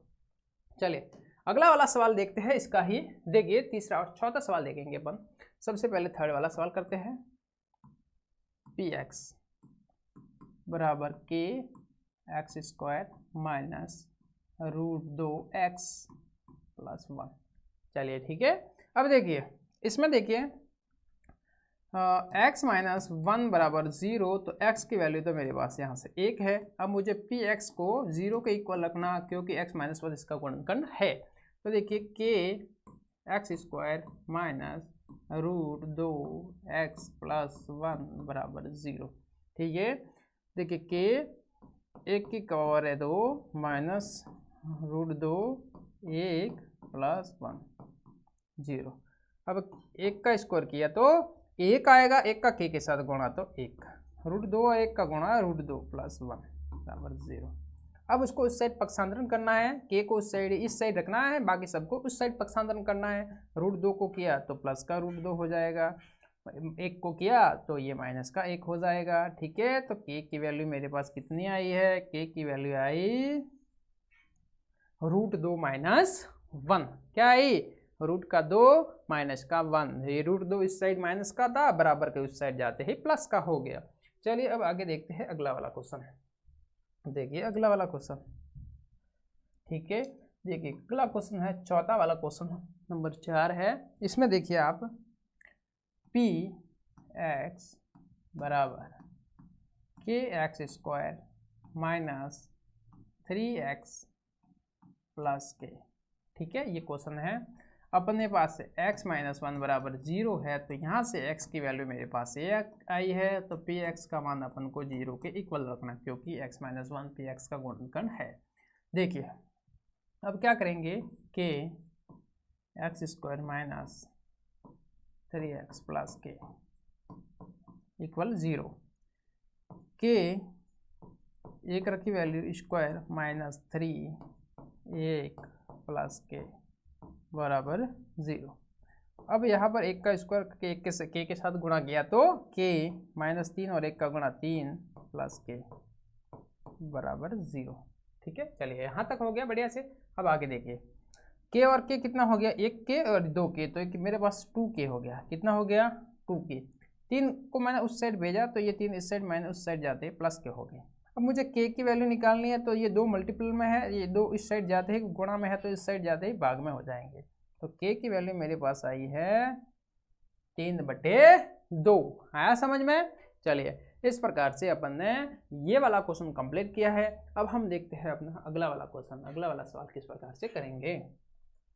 A: चलिए अगला वाला सवाल देखते हैं इसका ही। देखिए तीसरा और चौथा सवाल देखेंगे अपन। सबसे पहले थर्ड वाला सवाल करते हैं, px बराबर kx² minus root 2x plus 1। चलिए ठीक है। अब देखिए इसमें देखिए x माइनस 1 बराबर 0, तो x की वैल्यू तो मेरे पास यहाँ से 1 है। अब मुझे px को 0 के इक्वल रखना, क्योंकि x माइनस 1 इसका गुणनखंड है। तो देखिए kx² minus root 2x plus 1 बराबर 0, ठीक है। देखिए k 1 की पावर है 2 माइनस रूट 2 1 प्लस 1 0। अब 1 का स्क्वायर किया तो 1 आएगा, 1 का k के साथ गुणा तो 1, रूट 2 और 1 का गुणा रूट 2 प्लस 1 बराबर 0। अब उसको उस साइड पक्षांतरण करना है, k को उस साइड इस साइड रखना है, बाकी सबको उस साइड पक्षांतरण करना है। रूट 2 को किया तो प्लस का रूट 2 हो जाएगा, 1 को किया तो ये माइनस का 1 हो जाएगा, ठीक है। तो k की वैल्यू मेरे पास कितनी आई है, k की वैल्यू आई रूट 2 माइनस 1, क्या आई, रूट का 2 माइनस का 1। ये रूट 2 इस साइड माइनस का था, बराबर के उस साइड जाते ही प्लस का हो गया। चलिए अब आगे देखते हैं अगला वाला क्वेश्चन है। देखिए अगला वाला क्वेश्चन, ठीक है। देखिए अगला क्वेश्चन है चौथा वाला क्वेश्चन नंबर 4 है। इसमें देखिए आप px बराबर kx² minus 3x plus k, ठीक है। ये क्वेश्चन है अपने पास से x माइनस 1 बराबर 0 है, तो यहाँ से x की वैल्यू मेरे पास 1 आई है, तो px का मान अपन को 0 के इक्वल रखना, क्योंकि x माइनस 1 px का गुणनखंड है। देखिए अब क्या करेंगे, k x² minus 3x plus k equal 0, k 1 रखी value square minus 3 1 plus k बराबर 0। अब यहाँ पर 1 का स्क्वायर k के साथ गुणा किया तो k माइनस 3 और 1 का गुणा 3 प्लस k बराबर 0, ठीक है। चलिए यहाँ तक हो गया बढ़िया से। अब आगे देखिए k और k कितना हो गया, 1k और 2k, तो मेरे पास 2k हो गया। कितना हो गया, 2k। 3 को मैंने उस साइड भेजा तो ये 3 इस साइड मैंने उस साइड जाते प्लस के हो गए। अब मुझे k की वैल्यू निकालनी है, तो ये 2 मल्टीपल में है, ये 2 इस साइड जाते ही गुणा में है, तो इस साइड जाते ही भाग में हो जाएंगे। तो k की वैल्यू मेरे पास आई है 3/2। आया समझ में? चलिए इस प्रकार से अपन ने ये वाला क्वेश्चन कंप्लीट किया है। अब हम देखते हैं अपना अगला वाला क्वेश्चन, अगला वाला सवाल किस प्रकार से करेंगे।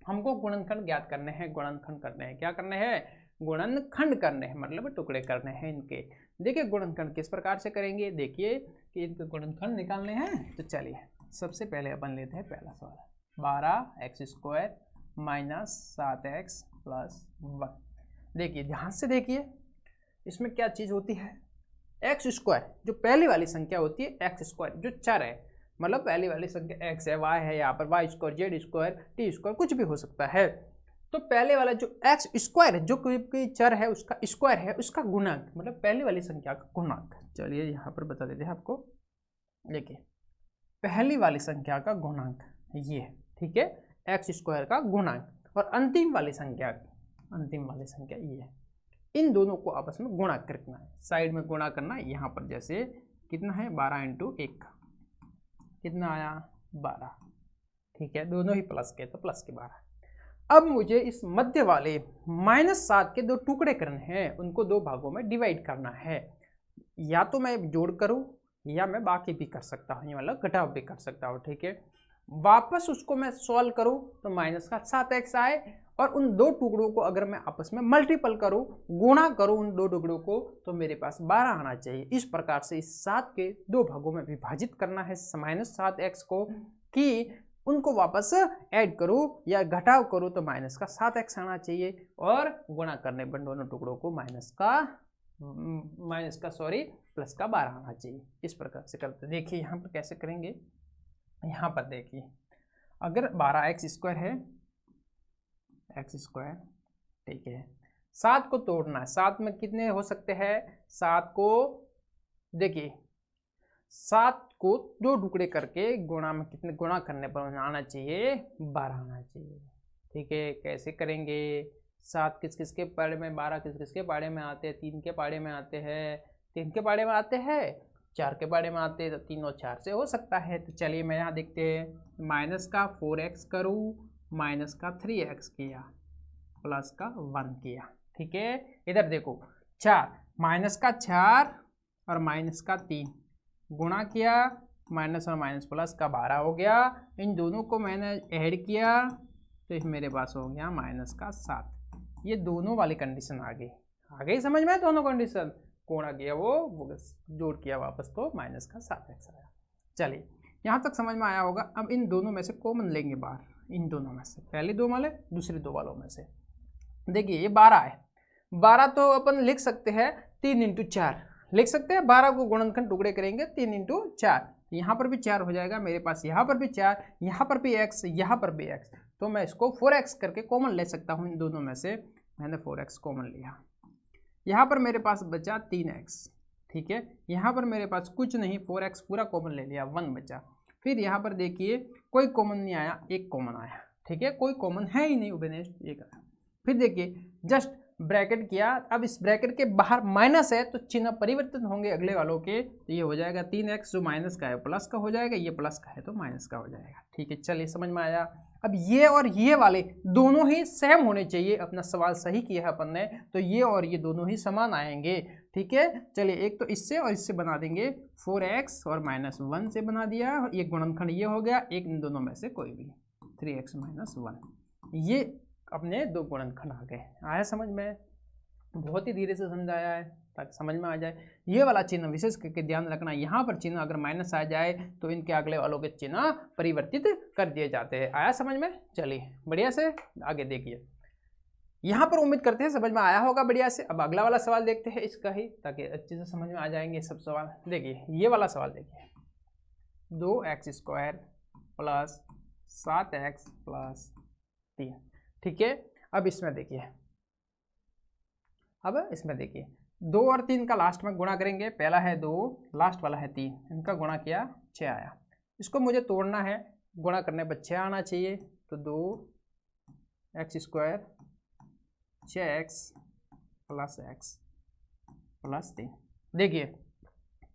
A: हमको गुणनखंड ज्ञात करने हैं, गुणनखंड करने हैं, क्या करने हैं, गुणनखंड करने हैं, मतलब टुकड़े करने हैं इनके। देखिए गुणनखंड किस प्रकार से करेंगे, देखिए कि इनके गुणनखंड निकालने हैं। तो चलिए सबसे पहले अपन लेते हैं पहला सवाल, 12x² माइनस 7x प्लस 1। देखिए ध्यान से देखिए इसमें क्या चीज़ होती है, x², जो पहली वाली संख्या होती है x² जो चर है, मतलब पहली वाली संख्या x है, y है, यहाँ पर y², z², t², कुछ भी हो सकता है। तो पहले वाला जो x² है, जो कोई चर है उसका स्क्वायर है, उसका गुणांक, मतलब पहली वाली संख्या का गुणांक। चलिए यहाँ पर बता देते हैं आपको, देखिए पहली वाली संख्या का गुणांक ये, ठीक है, x² का गुणांक, और अंतिम वाली संख्या ये, इन दोनों को आपस में गुणा करना है, साइड में गुणा करना है। यहाँ पर जैसे कितना है, 12 × 1 कितना आया, 12, ठीक है, दोनों ही प्लस के तो प्लस के 12। अब मुझे इस मध्य वाले -7 के दो टुकड़े करने हैं, उनको दो भागों में डिवाइड करना है। या तो मैं जोड़ करूं या मैं बाकी भी कर सकता हूं, मतलब घटाव भी कर सकता हूं, ठीक है। वापस उसको मैं सॉल्व करूं तो -7x आए, और उन दो टुकड़ों को अगर मैं आपस में मल्टीपल करूं, गुणा करूं उन दो टुकड़ों को, तो मेरे पास 12 आना चाहिए। इस प्रकार से इस 7 के दो भागों में विभाजित करना है -7x को, कि उनको वापस ऐड करूं या घटाव करूं तो -7x आना चाहिए, और गुणा करने पर दोनों टुकड़ों को प्लस का 12 आना चाहिए। इस प्रकार से करते, देखिए यहाँ पर कैसे करेंगे। यहाँ पर देखिए अगर 12x² है, x², ठीक है, 7 को तोड़ना है, 7 में कितने हो सकते हैं, 7 को देखिए 7 को दो टुकड़े करके गुणा में कितने, गुणा करने पर आना चाहिए 12 आना चाहिए, ठीक है। कैसे करेंगे, 7 किस किस के पाड़े में, 12 किस किस के पाड़े में आते हैं, 3 के पाड़े में आते हैं, 3 के पाड़े में आते हैं, 4 के पाड़े में आते हैं, तो 3 और 4 से हो सकता है। तो चलिए मैं यहाँ देखते हैं, माइनस का 4x करूँ, माइनस का 3x किया, प्लस का 1 किया, ठीक है। इधर देखो 4, माइनस का 4 और माइनस का 3 गुणा किया, माइनस और माइनस प्लस का 12 हो गया। इन दोनों को मैंने ऐड किया तो मेरे पास हो गया माइनस का 7। ये दोनों वाली कंडीशन आ गई समझ में, दोनों कंडीशन गुणा किया वो जोड़ किया वापस, तो माइनस का 7x आया। चलिए यहाँ तक समझ में आया होगा। अब इन दोनों में से कॉमन लेंगे बाहर, इन दोनों में से, पहले दो वाले दूसरे दो वालों में से। देखिए ये 12 है, 12 तो अपन लिख सकते हैं 3 × 4 लिख सकते हैं, 12 को गुणनखंड टुकड़े करेंगे 3 × 4, यहाँ पर भी 4 हो जाएगा मेरे पास, यहाँ पर भी 4, यहाँ पर भी x, यहाँ पर भी x, तो मैं इसको 4x करके कॉमन ले सकता हूँ। इन दोनों में से मैंने 4x कॉमन लिया, यहाँ पर मेरे पास बचा 3x, ठीक है। यहाँ पर मेरे पास कुछ नहीं, 4x पूरा कॉमन ले लिया, 1 बचा। फिर यहाँ पर देखिए कोई कॉमन नहीं आया, एक कॉमन आया, ठीक है, कोई कॉमन है ही नहीं, उपनिष्ठ एक आया। फिर देखिए जस्ट ब्रैकेट किया, अब इस ब्रैकेट के बाहर माइनस है तो चिन्ह परिवर्तन होंगे अगले वालों के, तो ये हो जाएगा 3x, जो माइनस का है प्लस का हो जाएगा, ये प्लस का है तो माइनस का हो जाएगा, ठीक है। चलिए समझ में आया। अब ये और ये वाले दोनों ही सेम होने चाहिए, अपना सवाल सही किया है अपन ने, तो ये और ये दोनों ही समान आएंगे, ठीक है। चलिए एक तो इससे और इससे बना देंगे, 4x और -1 से बना दिया, ये गुणनखंड ये हो गया, एक इन दोनों में से कोई भी 3x - 1, ये अपने दो गुणनखंड आ गए। आया समझ में, बहुत ही धीरे से समझाया है ताकि समझ में आ जाए। ये वाला चिन्ह विशेष करके ध्यान रखना, यहाँ पर चिन्ह अगर माइनस आ जाए तो इनके अगले वालों के चिन्ह परिवर्तित कर दिए जाते हैं। आया समझ में, चलिए बढ़िया से आगे देखिए। यहाँ पर उम्मीद करते हैं समझ में आया होगा बढ़िया से। अब अगला वाला सवाल देखते हैं इसका ही, ताकि अच्छे से समझ में आ जाएंगे सब सवाल। देखिए ये वाला सवाल देखिए, 2x² प्लस 7x प्लस 3, ठीक है। अब इसमें देखिए, 2 और 3 का लास्ट में गुणा करेंगे, पहला है 2, लास्ट वाला है 3, इनका गुणा किया 6 आया। इसको मुझे तोड़ना है, गुणा करने पर 6 आना चाहिए, तो 2x² 6x plus x plus 3। देखिए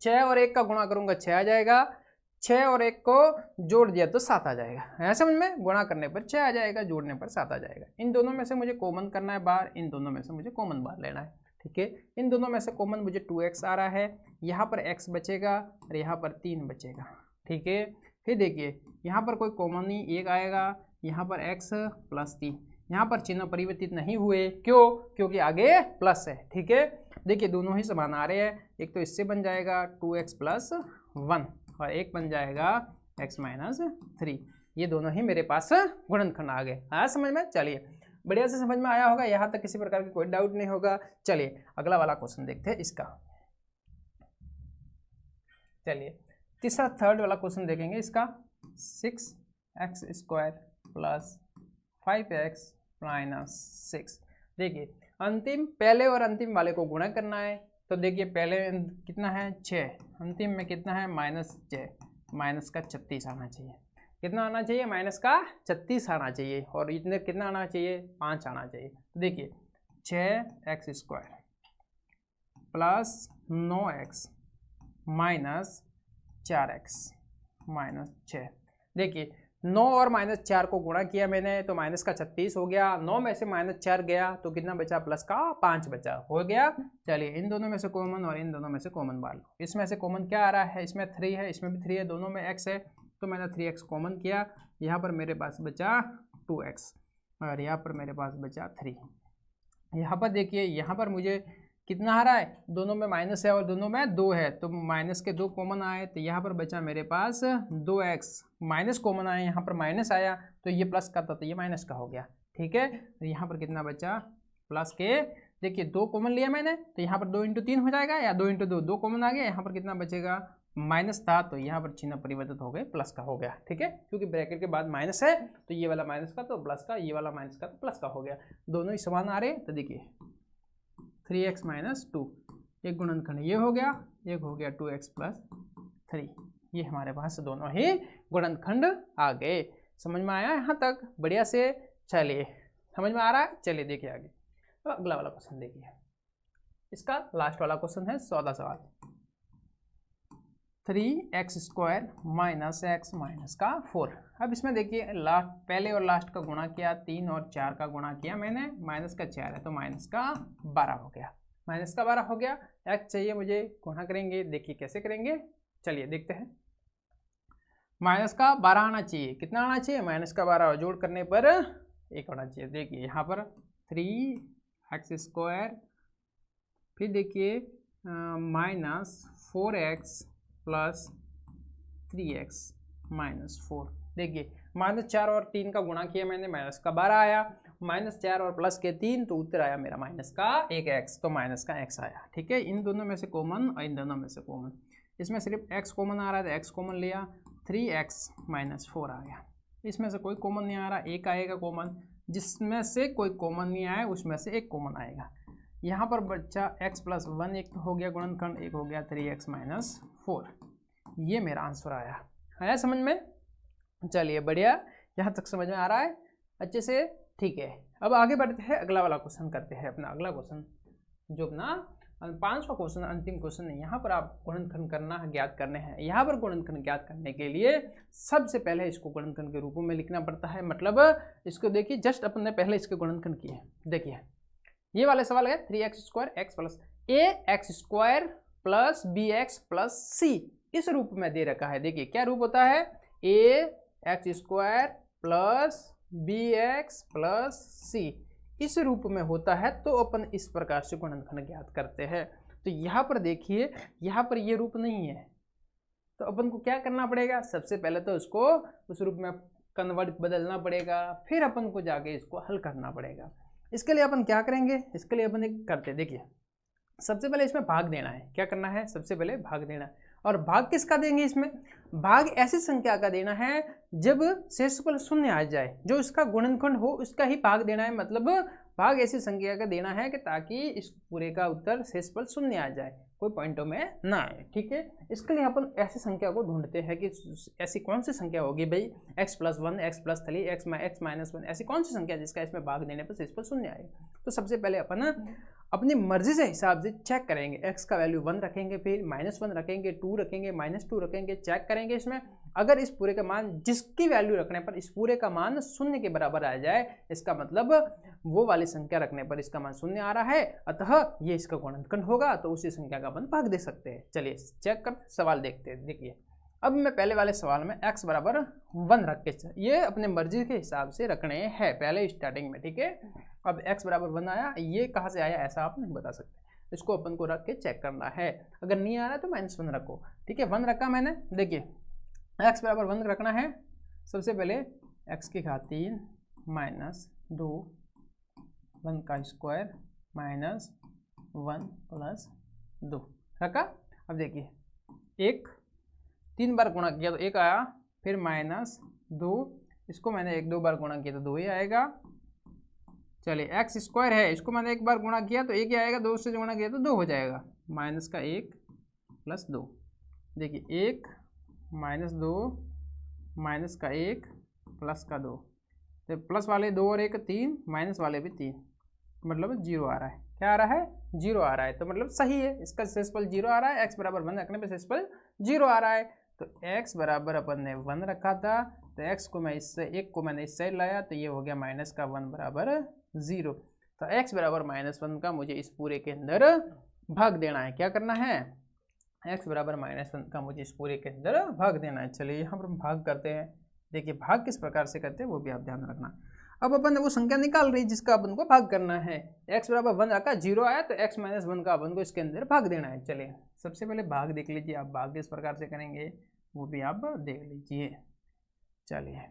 A: 6 और 1 का गुणा करूंगा 6 आ जाएगा, 6 और 1 को जोड़ दिया तो 7 आ जाएगा। है समझ में, गुणा करने पर 6 आ जाएगा, जोड़ने पर 7 आ जाएगा। इन दोनों में से मुझे कॉमन करना है बाहर, इन दोनों में से मुझे कॉमन बाहर लेना है, ठीक है। इन दोनों में से कॉमन मुझे 2x आ रहा है, यहाँ पर x बचेगा और यहाँ पर 3 बचेगा, ठीक है। फिर देखिए यहाँ पर कोई कॉमन नहीं, 1 आएगा, यहाँ पर x प्लस 3, यहाँ पर चिन्ह परिवर्तित नहीं हुए, क्यों? क्योंकि आगे प्लस है। ठीक है, देखिए दोनों ही समान आ रहे हैं। एक तो इससे बन जाएगा 2x प्लस 1 और एक बन जाएगा x माइनस 3। ये दोनों ही मेरे पास गुणनखंड आ गए। आया समझ में? चलिए बढ़िया से समझ में आया होगा, यहाँ तक किसी प्रकार की कोई डाउट नहीं होगा। चलिए अगला वाला क्वेश्चन देखते हैं इसका। चलिए तीसरा थर्ड वाला क्वेश्चन देखेंगे इसका। 6x square plus 5x minus 6। देखिए अंतिम पहले और अंतिम वाले को गुणा करना है। तो देखिए पहले कितना है 6, अंतिम में कितना है -6, माइनस का 36 आना चाहिए। कितना आना चाहिए? माइनस का 36 आना चाहिए। और इतने कितना आना चाहिए? 5 आना चाहिए। तो देखिए 6x square plus 9x minus 4x minus 6। देखिए 9 और -4 को गुणा किया मैंने तो माइनस का 36 हो गया। 9 में से -4 गया तो कितना बचा? प्लस का 5 बचा। हो गया। चलिए इन दोनों में से कॉमन और इन दोनों में से कॉमन बाहर लो। इसमें से कॉमन क्या आ रहा है? इसमें 3 है, इसमें भी 3 है, दोनों में x है तो मैंने 3x कॉमन किया। यहाँ पर मेरे पास बचा 2x और यहाँ पर मेरे पास बचा 3। यहाँ पर देखिए यहाँ पर मुझे कितना आ रहा है? दोनों में माइनस है और दोनों में 2 है तो माइनस के 2 कॉमन आए तो यहाँ पर बचा मेरे पास 2x। माइनस कॉमन आया, यहाँ पर माइनस आया तो ये प्लस का था तो ये माइनस का हो गया। ठीक है, तो यहाँ पर कितना बचा? प्लस के देखिए 2 कॉमन लिया मैंने तो यहाँ पर 2 × 3 हो जाएगा या 2 × 2, 2 कॉमन आ गया। यहाँ पर कितना बचेगा? माइनस था तो यहाँ पर चिन्ह परिवर्तित हो गए, प्लस का हो गया। ठीक है, क्योंकि ब्रैकेट के बाद माइनस है तो ये वाला माइनस का तो प्लस का, ये वाला माइनस का तो प्लस का हो गया। दोनों ही समान आ रहे हैं। तो देखिए 3x माइनस 2, एक गुणनखंड ये हो गया, एक हो गया 2x प्लस 3। ये हमारे पास दोनों ही गुणनखंड आ गए। समझ में आया यहाँ तक? बढ़िया से। चलिए समझ में आ रहा है? चलिए देखिए आगे। तो अगला वाला क्वेश्चन देखिए, इसका लास्ट वाला क्वेश्चन है 14 सवाल। 3x square minus x minus का 4। अब इसमें देखिए लास्ट पहले और लास्ट का गुणा किया, 3 और 4 का गुणा किया मैंने, माइनस का 4 है तो माइनस का 12 हो गया। माइनस का 12 हो गया। x चाहिए मुझे, गुणा करेंगे। देखिए कैसे करेंगे, चलिए देखते हैं। माइनस का 12 आना चाहिए। कितना आना चाहिए? माइनस का 12 जोड़ करने पर 1 आना चाहिए। देखिए यहाँ पर 3x स्क्वायर, फिर देखिए minus 4x plus 3x minus 4। देखिए -4 और 3 का गुणा किया मैंने, माइनस का 12 आया। -4 और प्लस के 3 तो उत्तर आया मेरा माइनस का 1x, तो माइनस का x आया। ठीक है, इन दोनों में से कॉमन और इन दोनों में से कॉमन। इसमें सिर्फ x कॉमन आ रहा है तो x कॉमन लिया, 3x माइनस 4 आ गया। इसमें से कोई कॉमन नहीं आ रहा, एक आएगा कॉमन। जिसमें से कोई कॉमन नहीं आया उसमें से एक कॉमन आएगा। यहाँ पर बच्चा x प्लस 1 एक हो गया गुणनखंड, एक हो गया 3x माइनस 4। ये मेरा आंसर आया समझ में? चलिए बढ़िया, यहाँ तक समझ में आ रहा है अच्छे से? ठीक है, अब आगे बढ़ते हैं, अगला वाला क्वेश्चन करते हैं। अपना अगला क्वेश्चन जो अपना 5वां क्वेश्चन, अंतिम क्वेश्चन है। यहाँ पर आप गुणनखंड करना है, ज्ञात करने हैं। यहाँ पर गुणनखंड ज्ञात करने के लिए सबसे पहले इसको गुणनखंड के रूप में लिखना पड़ता है। मतलब इसको देखिए, जस्ट अपन ने पहले इसके गुणनखंड किए। देखिए ये वाले सवाल है 3x square x plus ax square plus bx plus c, इस रूप में दे रखा है। देखिए क्या रूप होता है? ax square plus bx plus c, इस रूप में होता है तो अपन इस प्रकार से गुणनखंड ज्ञात करते हैं। तो यहाँ पर देखिए, यहाँ पर ये रूप नहीं है तो अपन को क्या करना पड़ेगा? सबसे पहले तो इसको उस रूप में कन्वर्ट बदलना पड़ेगा, फिर अपन को जाके इसको हल करना पड़ेगा। इसके लिए अपन क्या करेंगे? इसके लिए अपन एक करते, देखिए सबसे पहले इसमें भाग देना है। क्या करना है? सबसे पहले भाग देना है। और भाग किसका देंगे? इसमें भाग ऐसी संख्या का देना है जब शेषफल शून्य आ जाए, जो इसका गुणनखंड हो उसका ही भाग देना है। मतलब भाग ऐसी संख्या का देना है कि ताकि इस पूरे का उत्तर शेषफल शून्य आ जाए, कोई पॉइंटों में ना आए। ठीक है, इसके लिए अपन ऐसी संख्या को ढूंढते हैं कि ऐसी कौन सी संख्या होगी भाई, x plus 1, x plus 3, x minus 1, ऐसी कौन सी संख्या जिसका इसमें भाग देने पर शेषफल शून्य आए। तो सबसे पहले अपन अपनी मर्जी से हिसाब से चेक करेंगे। x का वैल्यू 1 रखेंगे, फिर -1 रखेंगे, 2 रखेंगे, -2 रखेंगे, चेक करेंगे इसमें। अगर इस पूरे का मान, जिसकी वैल्यू रखने पर इस पूरे का मान शून्य के बराबर आ जाए, इसका मतलब वो वाली संख्या रखने पर इसका मान शून्य आ रहा है, अतः ये इसका गुणनखंड होगा, तो उसी संख्या का अपन भाग दे सकते हैं। चलिए चेक कर सवाल देखते हैं। देखिए अब मैं पहले वाले सवाल में x बराबर 1 रख के, ये अपने मर्जी के हिसाब से रखने हैं पहले स्टार्टिंग में, ठीक है। अब x बराबर 1 आया, ये कहाँ से आया ऐसा आप नहीं बता सकते, इसको अपन को रख के चेक करना है। अगर नहीं आ रहा है तो -1 रखो, ठीक है। 1 रखा मैंने, देखिए x बराबर 1 रखना है। सबसे पहले x की घात 3 माइनस 2 1 का स्क्वायर माइनस 1 प्लस 2 रखा। अब देखिए 1 3 बार गुणा किया तो 1 आया, फिर -2, इसको मैंने 1-2 बार गुणा किया तो 2 ही आएगा। चलिए x स्क्वायर है, इसको मैंने 1 बार गुणा किया तो 1 ही आएगा, 2 से गुणा किया तो 2 हो जाएगा, माइनस का 1 प्लस 2। देखिए 1 -2 माइनस का 1 प्लस का 2, तो प्लस वाले 2 और 1 3, माइनस वाले भी 3, मतलब 0 आ रहा है। क्या आ रहा है? 0 आ रहा है, तो मतलब सही है, इसका शेषफल 0 आ रहा है। x बराबर 1 रखने पे शेषफल 0 आ रहा है, तो x बराबर अपन ने 1 रखा था, तो x को मैं इससे 1 को मैंने इस साइड लाया, तो ये हो गया माइनस का 1 बराबर 0। तो x बराबर -1 का मुझे इस पूरे के अंदर भाग देना है। क्या करना है? x बराबर -1 का मुझे इस पूरे के अंदर भाग देना है। चलिए यहाँ पर हम भाग करते हैं। देखिए भाग किस प्रकार से करते हैं वो भी आप ध्यान रखना। अब अपन ने वो संख्या निकाल रही जिसका अपन को भाग करना है। x बराबर 1 रखा, 0 आया, तो x -1 का अपन को इसके अंदर भाग देना है। चलिए सबसे पहले भाग देख लीजिए, आप भाग किस प्रकार से करेंगे वो भी आप देख लीजिए। चलिए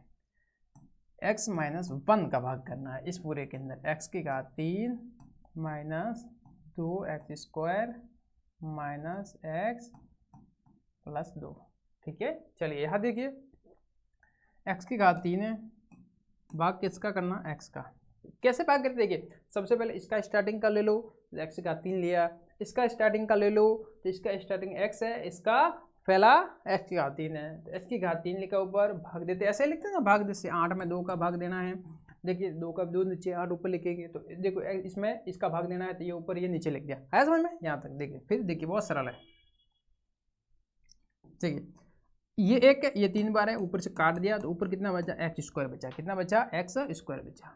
A: x -1 का भाग करना है इस पूरे के अंदर, x की घात 3 minus 2x square minus x plus 2, ठीक है। चलिए यहाँ देखिए x की घात 3 है, भाग किसका करना? x का। कैसे भाग करते? देखिए सबसे पहले इसका स्टार्टिंग का ले लो, x की घात 3 लिया, इसका स्टार्टिंग का ले लो, तो इसका स्टार्टिंग x है, इसका पहला x की घात 3 है, तो x की घात 3 लिखा ऊपर, भाग देते ऐसे लिखते हैं ना, भाग जैसे 8 में 2 का भाग देना है। देखिए 2 का 2 नीचे 8 ऊपर लिखेंगे, तो देखो इसमें इसका भाग देना है, तो ये ऊपर ये नीचे लिख दिया, है समझ में? यहाँ तक देखिए, फिर देखिए बहुत सरल है। देखिए ये 1 है, ये 3 बार है, ऊपर से काट दिया तो ऊपर कितना बचा? एक्स स्क्वायर बचा। कितना बचा? एक्स स्क्वायर बचा,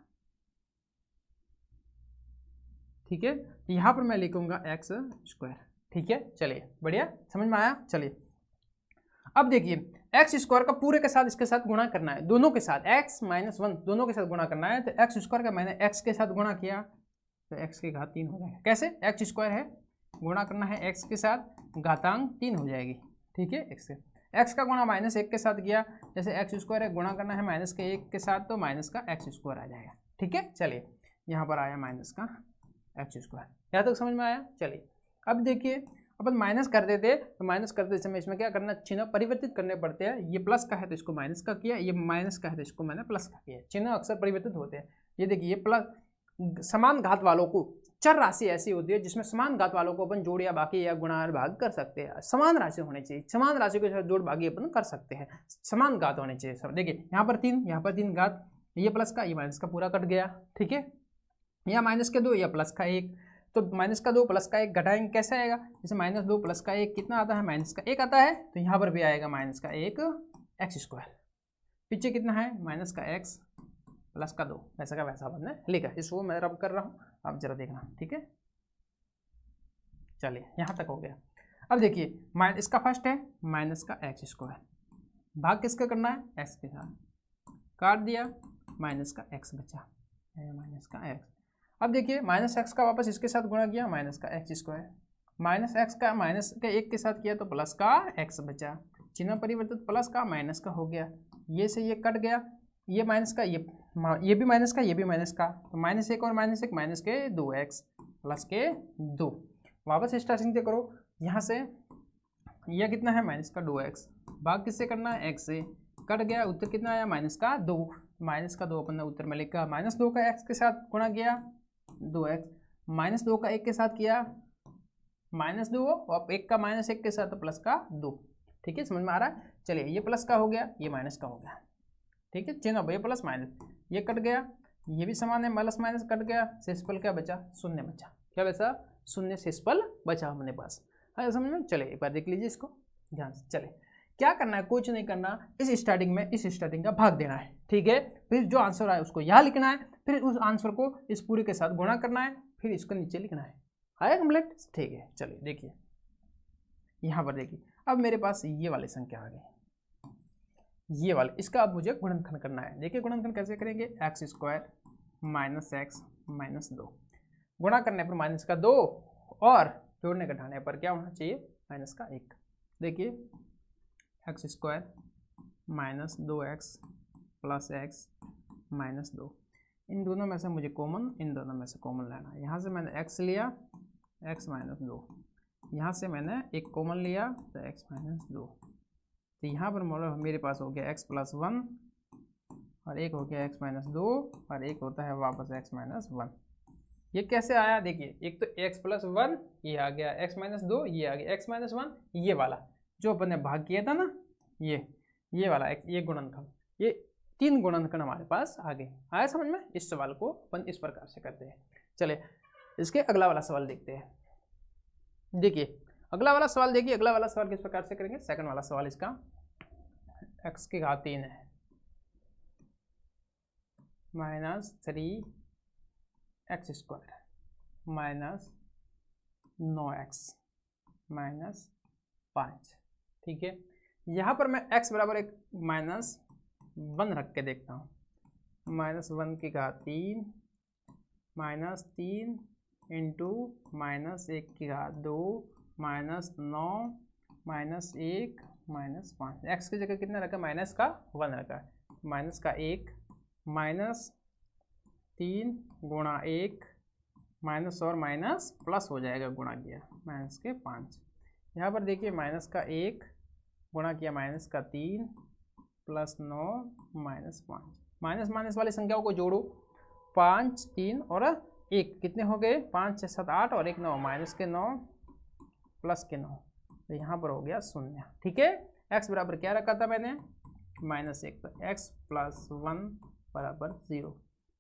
A: ठीक है। यहाँ पर मैं लिखूंगा एक्स स्क्वायर, ठीक है। चलिए बढ़िया, समझ में आया? चलिए अब देखिए एक्स स्क्वायर का पूरे के साथ इसके साथ गुणा करना है, दोनों के साथ, x -1 दोनों के साथ गुणा करना है। तो एक्स स्क्वायर का मैंने x के साथ गुणा किया तो x की घात 3 हो जाएगा। कैसे? एक्स स्क्वायर है, गुणा करना है x के साथ, घातांक 3 हो जाएगी, ठीक है। x से x का गुणा -1 के साथ किया, जैसे एक्स स्क्वायर है, गुणा करना है -1 के साथ, तो माइनस का एक्स स्क्वायर आ जाएगा, ठीक है। चलिए यहाँ पर आया माइनस का एक्स स्क्वायर, यहाँ तक समझ में आया? चलिए अब देखिए अपन माइनस कर देते, तो माइनस करते समय इसमें क्या करना? चिन्ह परिवर्तित करने पड़ते हैं। ये प्लस का है तो इसको माइनस का किया, ये माइनस का है तो इसको मैंने प्लस का किया। चिन्ह अक्सर परिवर्तित होते हैं। ये देखिए ये प्लस, समान घात वालों को, चर राशि ऐसी होती है जिसमें समान घात वालों को अपन जोड़ या बाकी या गुणा भाग कर सकते हैं। समान राशि होनी चाहिए, समान राशि के साथ जोड़ भागी अपन कर सकते हैं, समान घात होनी चाहिए सब। देखिए यहाँ पर 3, यहाँ पर 3 घात, ये प्लस का, ये माइनस का पूरा कट गया, ठीक है। यहाँ माइनस के 2, या प्लस का 1, तो माइनस का 2 प्लस का 1 घटाएंगे, कैसे आएगा? जैसे -2 प्लस का 1 कितना आता है? माइनस का 1 आता है, तो यहाँ पर भी आएगा माइनस का 1 एक्स स्क्वायर। पीछे कितना है? माइनस का x प्लस का 2, वैसा का वैसा आपने लिखा, इसको मैं रब कर रहा हूँ, आप जरा देखना, ठीक है। चलिए यहाँ तक हो गया। अब देखिए इसका फर्स्ट है माइनस का एक्स स्क्वायर, भाग किसका करना है? x के साथ, काट दिया, माइनस का x बचा, माइनस का x। अब देखिए माइनस एक्स का वापस इसके साथ गुणा किया, माइनस का एक्स स्क्वायर, माइनस एक्स का माइनस के 1 के साथ किया तो प्लस का x बचा, चिन्ह परिवर्तित, प्लस का माइनस का हो गया, ये से ये कट गया, ये माइनस का, ये भी माइनस का, ये भी माइनस का, तो -1 और -1 माइनस के 2x प्लस के 2, वापस स्टार्टिंग से करो, यहाँ से यह कितना है? माइनस का 2x, भाग किससे करना है? x से, कट गया, उत्तर कितना आया? माइनस का 2, माइनस का 2 अपन ने उत्तर में लिखा, -2 का x के साथ गुणा किया 2x, -2 का 1 के साथ किया -2, और 1 का -1 के साथ प्लस का 2, ठीक है, समझ में आ रहा है? चलिए ये प्लस का हो गया, ये माइनस का हो गया, ठीक है। चिन्ह ये प्लस माइनस, ये कट गया, ये भी समान है, प्लस माइनस कट गया, शेषफल क्या बचा? 0 बचा। क्या बचा? 0 शेषफल बचा हमारे पास, है समझ में? चलिए एक बार देख लीजिए इसको ध्यान से। चले क्या करना है? कुछ नहीं करना, इस स्टार्टिंग में इस स्टार्टिंग का भाग देना है, ठीक है। फिर जो आंसर आए उसको यहाँ लिखना है, फिर उस आंसर को इस पूरे के साथ गुणा करना है, फिर इसको नीचे लिखना है। आया कंप्लीट? ठीक है। चलिए देखिए यहाँ पर देखिए, अब मेरे पास ये वाली संख्या आ गई, ये वाला, इसका अब मुझे गुणनखंड करना है। देखिए गुणनखंड कैसे करेंगे, x square minus x minus 2, गुणा करने पर माइनस का 2 और जोड़ने घटाने पर क्या होना चाहिए, माइनस का 1। देखिए x square minus 2x plus x minus 2, इन दोनों में से मुझे कॉमन, इन दोनों में से कॉमन लेना है। यहाँ से मैंने x लिया, x माइनस 2, यहाँ से मैंने एक कॉमन लिया तो x माइनस 2, तो यहाँ पर मेरे पास हो गया x प्लस 1 और एक हो गया x माइनस 2 और एक होता है वापस x माइनस 1। ये कैसे आया, देखिए एक तो x प्लस 1 ये आ गया, x माइनस 2 ये आ गया, x माइनस 1 ये वाला जो अपन ने भाग किया था ना, ये वाला ये गुणनखंड, ये 3 गुणनखंड हमारे पास आ गए। आया समझ में। इस सवाल को अपन इस प्रकार से करते हैं। चलिए इसके अगला वाला सवाल देखते हैं। देखिए अगला वाला सवाल, देखिए अगला वाला सवाल किस प्रकार से करेंगे। सेकंड वाला सवाल इसका x की घात 3 है minus 3x square minus 9x minus 5। ठीक है, यहाँ पर मैं x बराबर एक माइनस 1 रख के देखता हूँ। माइनस 1 की घात 3 माइनस 3 इंटू माइनस 1 की घात 2 माइनस 9 माइनस 1 माइनस 5। एक्स की जगह कितना रखा, माइनस का 1 रखा है, माइनस का 1 माइनस 3 गुणा 1 माइनस और माइनस प्लस हो जाएगा, गुणा किया माइनस के 5। यहाँ पर देखिए माइनस का 1 गुणा किया माइनस का 3 प्लस 9 माइनस 5। माइनस माइनस वाली संख्याओं को जोड़ो, 5 3 और 1 कितने हो गए, 5 6 7 8 और 1 9, माइनस के 9 प्लस के 9, तो यहाँ पर हो गया 0। ठीक है, x बराबर क्या रखा था मैंने, माइनस 1, तो x प्लस 1 बराबर 0।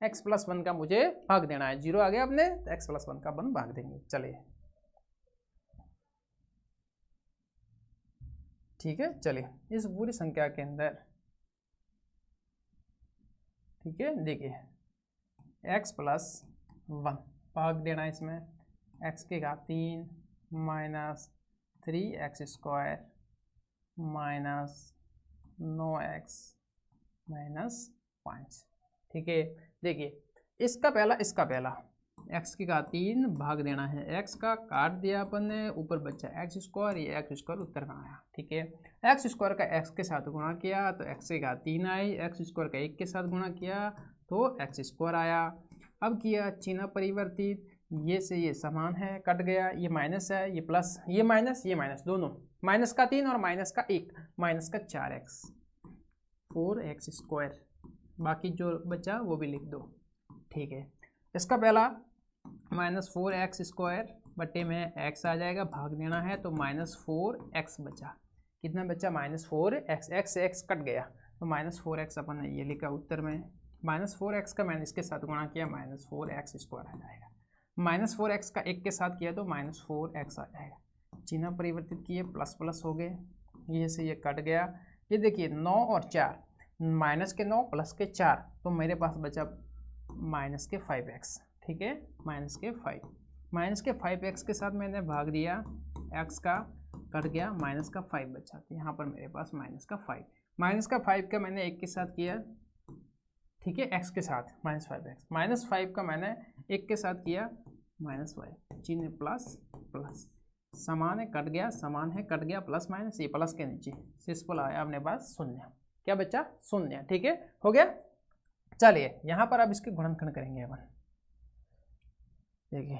A: x प्लस 1 का मुझे भाग देना है, 0 आ गया अपने, तो x प्लस 1 का अपन भाग देंगे। चलिए ठीक है, चलिए इस पूरी संख्या के अंदर, ठीक है, देखिए x प्लस 1 भाग देना है इसमें, x की घात 3 minus 3x square minus 9x minus 5। ठीक है, देखिए इसका पहला x की घात 3 भाग देना है, x का काट दिया अपन ने, ऊपर बचा x स्क्वायर, ये x स्क्वायर उत्तर में आया। ठीक है, x स्क्वायर का x के साथ गुणा किया तो x की घात 3 आई, x स्क्वायर का 1 के साथ गुणा किया तो x स्क्वायर आया। अब किया चिन्ह परिवर्तित, ये से ये समान है, कट गया, ये माइनस है, ये प्लस, ये माइनस दोनों, माइनस का 3 और माइनस का 1, माइनस का 4x 4x स्क्वायर, बाकी जो बचा वो भी लिख दो। ठीक है, इसका पहला माइनस 4x स्क्वायर बटे में x आ जाएगा, भाग देना है तो माइनस 4x बचा, कितना बचा, माइनस 4x, x कट गया तो माइनस 4x अपन ने ये लिखा उत्तर में, माइनस 4x का मैंने इसके साथ गुणा किया, माइनस 4x स्क्वायर आ जाएगा, माइनस 4x का 1 के साथ किया तो माइनस 4x आ जाएगा, चिन्ह परिवर्तित किए, प्लस प्लस हो गए, ये से ये कट गया। ये देखिए 9 और 4, माइनस के 9 प्लस के 4, तो मेरे पास बचा माइनस के 5x। ठीक है, माइनस के 5x के साथ मैंने भाग दिया, x का कट गया, माइनस का 5 बचा, तो यहाँ पर मेरे पास माइनस का 5 का मैंने 1 के साथ किया, ठीक है, x के साथ माइनस 5x, माइनस 5 का मैंने 1 के साथ किया माइनस 5, चिन्ह प्लस प्लस, समान है कट गया, समान है कट गया, प्लस माइनस, ये प्लस के नीचे सिंपल आया अपने पास 0, क्या बचा 0। ठीक है, हो गया। चलिए यहाँ पर अब इसके गुणनखंड करेंगे अपन। देखिए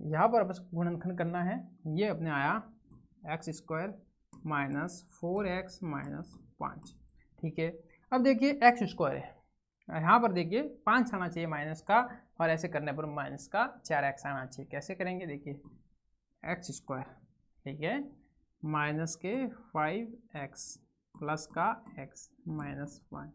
A: यहाँ पर अब गुणनखंड करना है, ये अपने आया x square minus 4x minus 5। ठीक है, अब देखिए x स्क्वायर है, यहाँ पर देखिए 5 आना चाहिए माइनस का, और ऐसे करने पर माइनस का 4x आना चाहिए। कैसे करेंगे, देखिए x स्क्वायर, ठीक है, माइनस के 5x प्लस का x माइनस 5,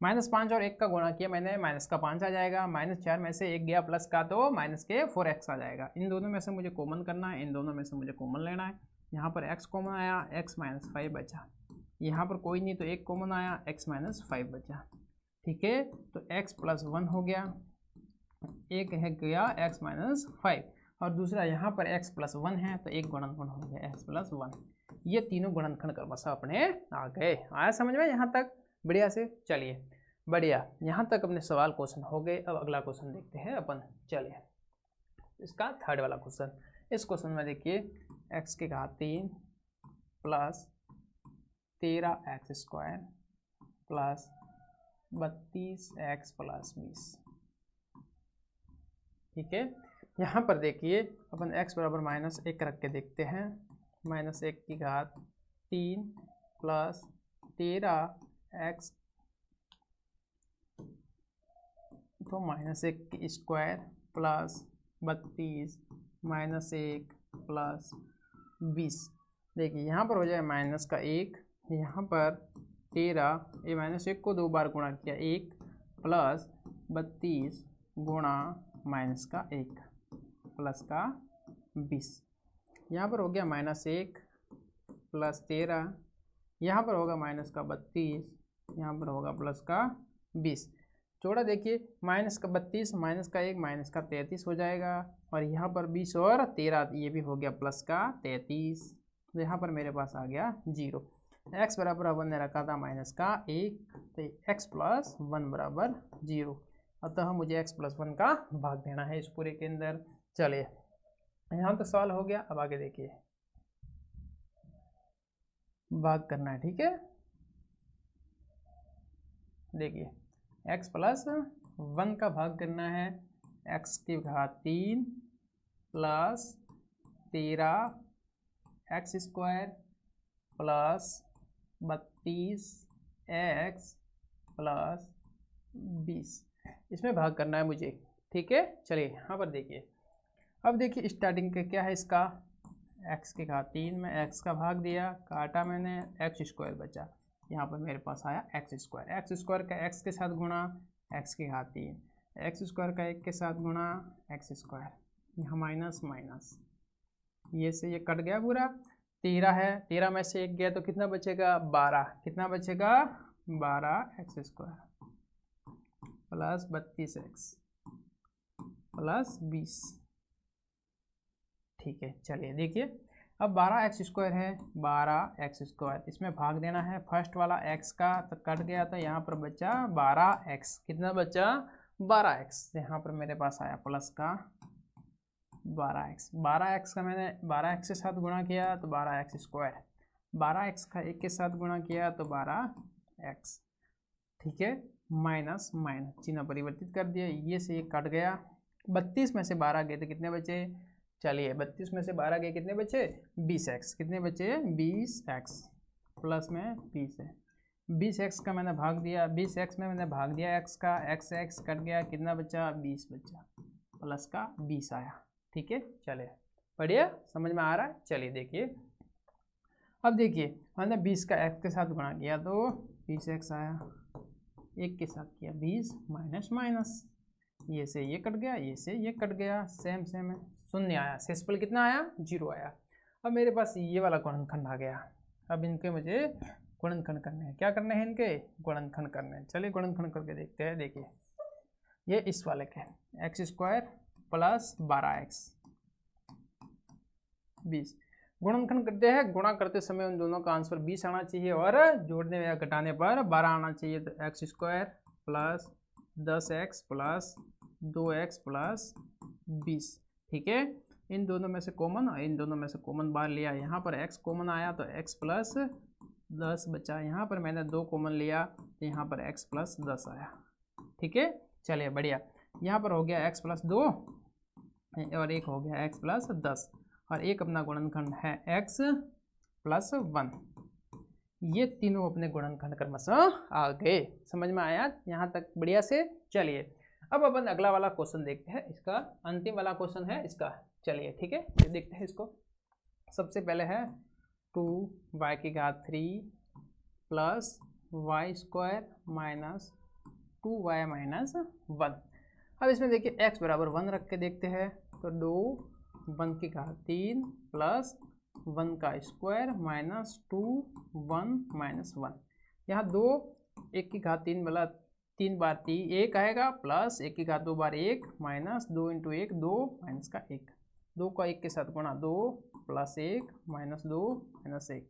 A: माइनस 5 और 1 का गुणा किया मैंने, माइनस का 5 आ जाएगा, माइनस 4 में से 1 गया प्लस का तो माइनस के 4x आ जाएगा। इन दोनों में से मुझे कॉमन करना है, इन दोनों में से मुझे कॉमन लेना है। यहाँ पर x कॉमन आया, x माइनस 5 बचा, यहाँ पर कोई नहीं तो 1 कॉमन आया, x माइनस 5 बचा। ठीक है, तो x प्लस 1 हो गया, एक है गया x माइनस 5, और दूसरा यहाँ पर x प्लस 1 है तो एक गुणनखंड हो गया x प्लस 1। ये तीनों गुणनखंड क्रमशः अपने आ गए। आया समझ में यहाँ तक। बढ़िया से। चलिए बढ़िया, यहाँ तक अपने सवाल क्वेश्चन हो गए। अब अगला क्वेश्चन देखते हैं अपन। चलिए इसका थर्ड वाला क्वेश्चन। इस क्वेश्चन में देखिए x की घात 3 plus 13x² plus 32x plus 20। ठीक है, यहाँ पर देखिए अपन x बराबर -1 रख के देखते हैं। -1 की घात 3 प्लस 13x तो -1 की स्क्वायर प्लस 32 -1 प्लस 20। देखिए यहाँ पर हो जाए माइनस का 1, यहाँ पर 13, ये -1 को 2 बार गुणा किया 1 प्लस 32 गुणा माइनस का 1 प्लस का 20। यहाँ पर हो गया -1 प्लस 13, यहाँ पर होगा माइनस का 32, यहाँ पर होगा प्लस का 20। जोड़ा देखिए माइनस का 32 माइनस का 1 माइनस का 33 हो जाएगा, और यहाँ पर 20 और 13 ये भी हो गया प्लस का 33। तो यहाँ पर मेरे पास आ गया 0। x बराबर अपन ने रखा था माइनस का 1, तो x प्लस 1 बराबर 0। अतः मुझे x प्लस 1 का भाग देना है इस पूरे के अंदर। चलिए यहाँ तो सवाल हो गया। अब आगे देखिए भाग करना है। ठीक है, देखिए x प्लस 1 का भाग करना है। x की घात 3 plus 13x² plus 32x plus 20, इसमें भाग करना है मुझे। ठीक है, चलिए यहाँ पर देखिए। अब देखिए स्टार्टिंग के क्या है इसका, x की घात 3 में x का भाग दिया, काटा मैंने, x² बचा। यहाँ पर मेरे पास आया x² का x के साथ गुणा x की घात 3, x² का 1 के साथ गुणा x², यहाँ माइनस माइनस, ये से ये कट गया पूरा। 13 है, 13 में से 1 गया तो कितना बचेगा 12, कितना बचेगा 12x² प्लस 32x प्लस 20। ठीक है, चलिए देखिए अब 12x² है, 12x², इसमें भाग देना है। फर्स्ट वाला x का तो कट गया, तो यहाँ पर बचा 12x, कितना बचा 12x। यहाँ पर मेरे पास आया प्लस का 12x, 12x का मैंने 12x के साथ गुणा किया तो 12x², 12x का 1 के साथ गुणा किया तो 12x। ठीक है, माइनस माइनस चिन्ह परिवर्तित कर दिया, ये से ये कट गया। 32 में से 12 गए तो कितने बचे, चलिए 32 में से 12 गए कितने बचे 20x, कितने बचे 20x, प्लस में 20 है। 20x का मैंने भाग दिया, 20x में मैंने भाग दिया x का, x कट गया, कितना बचा 20 बचा, प्लस का 20 आया। ठीक है, चलिए बढ़िया, समझ में आ रहा है। चलिए देखिए अब देखिए हमने 20 का x के साथ गुणा किया तो 20x आया, 1 के साथ किया 20 माइनस माइनस, ये से ये कट गया, ये से ये कट गया, सेम सेम है, शून्य आया। शेषफल कितना आया 0 आया। अब मेरे पास ये वाला गुणनखंड आ गया। अब इनके मुझे गुणनखंड करने हैं। क्या करने हैं इनके गुणनखंड करने हैं। चलिए गुणनखंड करके देखते हैं। देखिए ये इस वाले के x² प्लस 12x 20 गुणनखंड करते हैं। गुणा करते समय उन दोनों का आंसर 20 आना चाहिए और जोड़ने या घटाने पर 12 आना चाहिए। तो x² plus 10x plus 2x plus 20। ठीक है, इन दोनों में से कॉमन, इन दोनों में से कॉमन बाहर लिया, यहाँ पर x कॉमन आया तो x प्लस 10 बचा, यहाँ पर मैंने 2 कॉमन लिया तो यहाँ पर x प्लस 10 आया। ठीक है, चलिए बढ़िया, यहाँ पर हो गया x प्लस 2 और एक हो गया x प्लस 10, और एक अपना गुणनखंड है x प्लस 1। ये तीनों अपने गुणनखंड क्रमशः आ गए। समझ में आया यहाँ तक बढ़िया से। चलिए अब अपन अगला वाला क्वेश्चन देखते हैं, इसका अंतिम वाला क्वेश्चन है इसका। चलिए ठीक है, ये देखते हैं इसको। सबसे पहले है 2y की घात 3 plus y² minus 2y minus 1। अब इसमें देखिए x बराबर 1 रख के देखते हैं। तो 2 1 की घात 3 प्लस 1 का स्क्वायर माइनस 2 1 माइनस 1। यहाँ 2 1 की घात 3 वाला 3 बार 3 1 आएगा, प्लस 1 की घात 2 बार 1 माइनस 2 इंटू 1 2 माइनस का 1, 2 का 1 के साथ गुणा 2 प्लस 1 माइनस 2 माइनस 1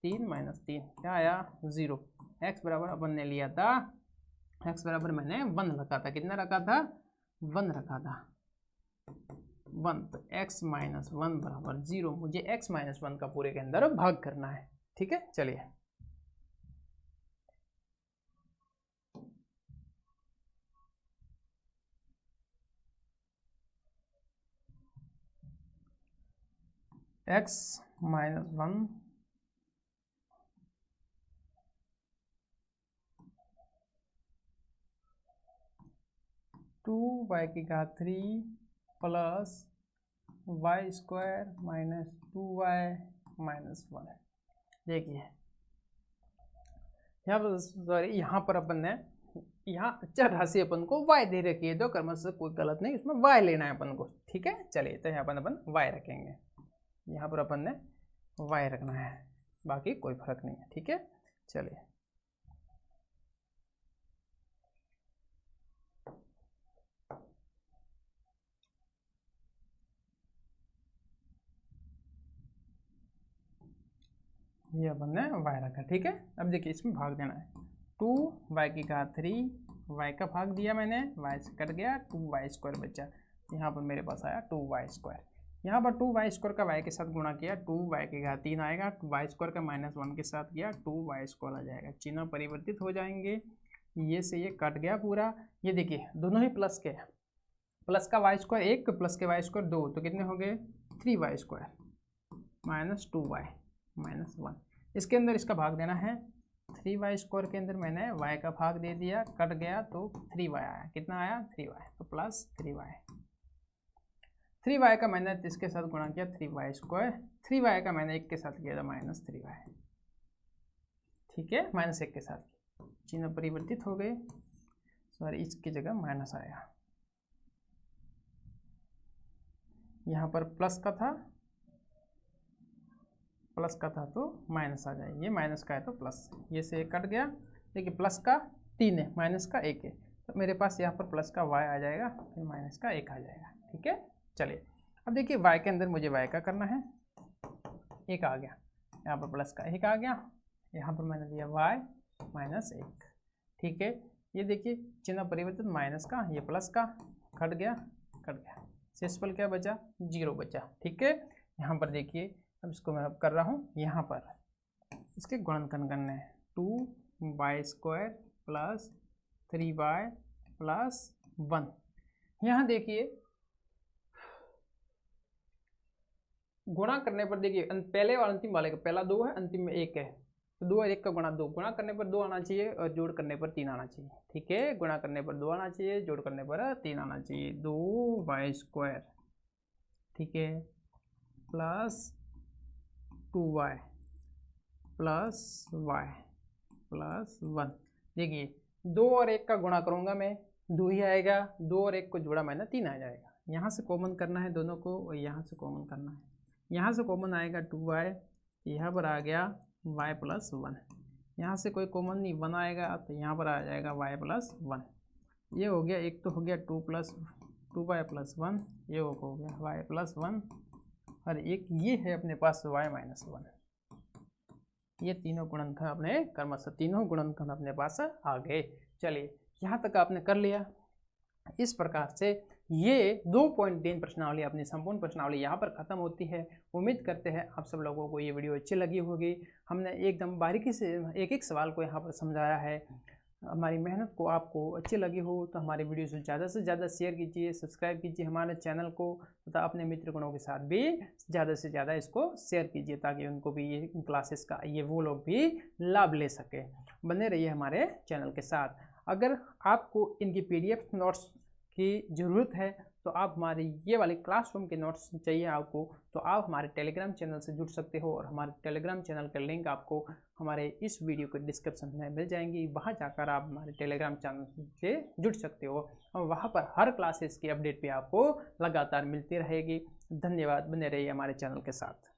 A: 3 माइनस 3 क्या आया 0। एक्स बराबर अपन ने लिया था, एक्स बराबर मैंने 1 रखा था। कितना रखा था? 1 रखा था, 1। तो x माइनस 1 बराबर 0। मुझे x माइनस 1 का पूरे के अंदर भाग करना है। ठीक है, चलिए x माइनस 1 2y की घात 3 plus y square minus 2y minus 1। देखिए यहाँ पर, सॉरी यहाँ पर अपन ने यहाँ चर राशि अपन को y दे रखी है, तो क्रमशः कोई गलत नहीं, उसमें y लेना है अपन को। ठीक है, चलिए तो यहाँ पर अपन y रखेंगे, यहाँ पर अपन ने y रखना है, बाकी कोई फर्क नहीं है। ठीक है, चलिए ये अपन ने y रखा। ठीक है, अब देखिए इसमें भाग देना है। 2y की घात 3, y का भाग दिया मैंने, y से कट गया, 2y स्क्वायर बचा। यहाँ पर मेरे पास आया 2y स्क्वायर। यहाँ पर 2y स्क्वायर का y के साथ गुणा किया, 2y की घात 3 आएगा, y स्क्वायर का माइनस 1 के साथ किया, 2y स्क्वायर आ जाएगा। चिन्ह परिवर्तित हो जाएंगे, ये से ये कट गया पूरा। ये देखिए दोनों ही प्लस के, प्लस का y स्क्वायर 1 प्लस के y स्क्वायर 2, तो कितने हो गए? 3y square minus 2y minus 1। इसके अंदर इसका भाग देना है, 3y स्क्वायर के अंदर मैंने y का भाग दे दिया, कट गया तो 3y आया। कितना आया? 3y, तो प्लस 3y। 3y का मैंने इसके साथ गुणा किया, 3y स्क्वायर। 3y का मैंने 1 के साथ किया था, माइनस 3y। ठीक है, माइनस 1 के साथ चिन्ह परिवर्तित हो गए, सॉरी इसकी जगह माइनस आया। यहाँ पर प्लस का था, प्लस का था तो माइनस आ जाए, ये माइनस का है तो प्लस, ये से कट गया। देखिए प्लस का 3 है, माइनस का 1 है, तो मेरे पास यहाँ पर प्लस का y आ जाएगा, फिर माइनस का 1 आ जाएगा। ठीक है, चलिए अब देखिए y के अंदर मुझे y का करना है, 1 आ गया, यहाँ पर प्लस का 1 आ गया, यहाँ पर मैंने दिया y माइनस 1। ठीक है, ये देखिए चिन्ह परिवर्तित, माइनस का, ये प्लस का, कट गया, कट गया, शेषफल क्या बचा? 0 बचा। ठीक है, यहाँ पर देखिए अब इसको मैं अब कर रहा हूँ, यहाँ पर इसके गुणनखंड करने हैं, 2y square plus 3y plus 1। यहाँ देखिए गुणा करने पर देखिए पहले और अंतिम वाले का, पहला 2 है, अंतिम में 1 है, तो 2 और 1 का गुणा 2, गुणा करने पर 2 आना चाहिए और जोड़ करने पर 3 आना चाहिए। ठीक है, गुणा करने पर 2 आना चाहिए, जोड़ करने पर 3 आना चाहिए। 2y स्क्वायर, ठीक है, plus 2y plus y plus 1। देखिए 2 और 1 का गुणा करूंगा मैं, 2 ही आएगा, 2 और 1 को जोड़ा मैंने 3 आ जाएगा। यहाँ से कॉमन करना है दोनों को, और यहाँ से कॉमन करना है, यहाँ से कॉमन आएगा 2y, यहाँ पर आ गया y प्लस 1, यहाँ से कोई कॉमन नहीं, 1 आएगा तो यहाँ पर आ जाएगा y प्लस 1। ये हो गया, एक तो हो गया 2y प्लस 1, ये हो गया y प्लस 1, और एक ये है अपने पास y माइनस 1। ये तीनों गुणनखंड अपने क्रमशः, तीनों गुणनखंड अपने पास आ गए। चलिए यहाँ तक आपने कर लिया। इस प्रकार से ये 2.3 प्रश्नावली, अपनी संपूर्ण प्रश्नावली यहाँ पर खत्म होती है। उम्मीद करते हैं आप सब लोगों को ये वीडियो अच्छी लगी होगी। हमने एकदम बारीकी से एक एक सवाल को यहाँ पर समझाया है। हमारी मेहनत को आपको अच्छी लगी हो तो हमारे वीडियो से ज़्यादा शेयर कीजिए, सब्सक्राइब कीजिए हमारे चैनल को, तथा अपने मित्रगणों के साथ भी ज़्यादा से ज़्यादा इसको शेयर कीजिए, ताकि उनको भी ये क्लासेस का वो लोग भी लाभ ले सके। बने रहिए हमारे चैनल के साथ। अगर आपको इनकी PDF नोट्स की ज़रूरत है तो आप हमारे ये वाले क्लासरूम के नोट्स चाहिए आपको, तो आप हमारे टेलीग्राम चैनल से जुड़ सकते हो, और हमारे टेलीग्राम चैनल का लिंक आपको हमारे इस वीडियो के डिस्क्रिप्शन में मिल जाएंगी। वहाँ जाकर आप हमारे टेलीग्राम चैनल से जुड़ सकते हो, और वहाँ पर हर क्लासेस की अपडेट भी आपको लगातार मिलती रहेगी। धन्यवाद, बने रहिए हमारे चैनल के साथ।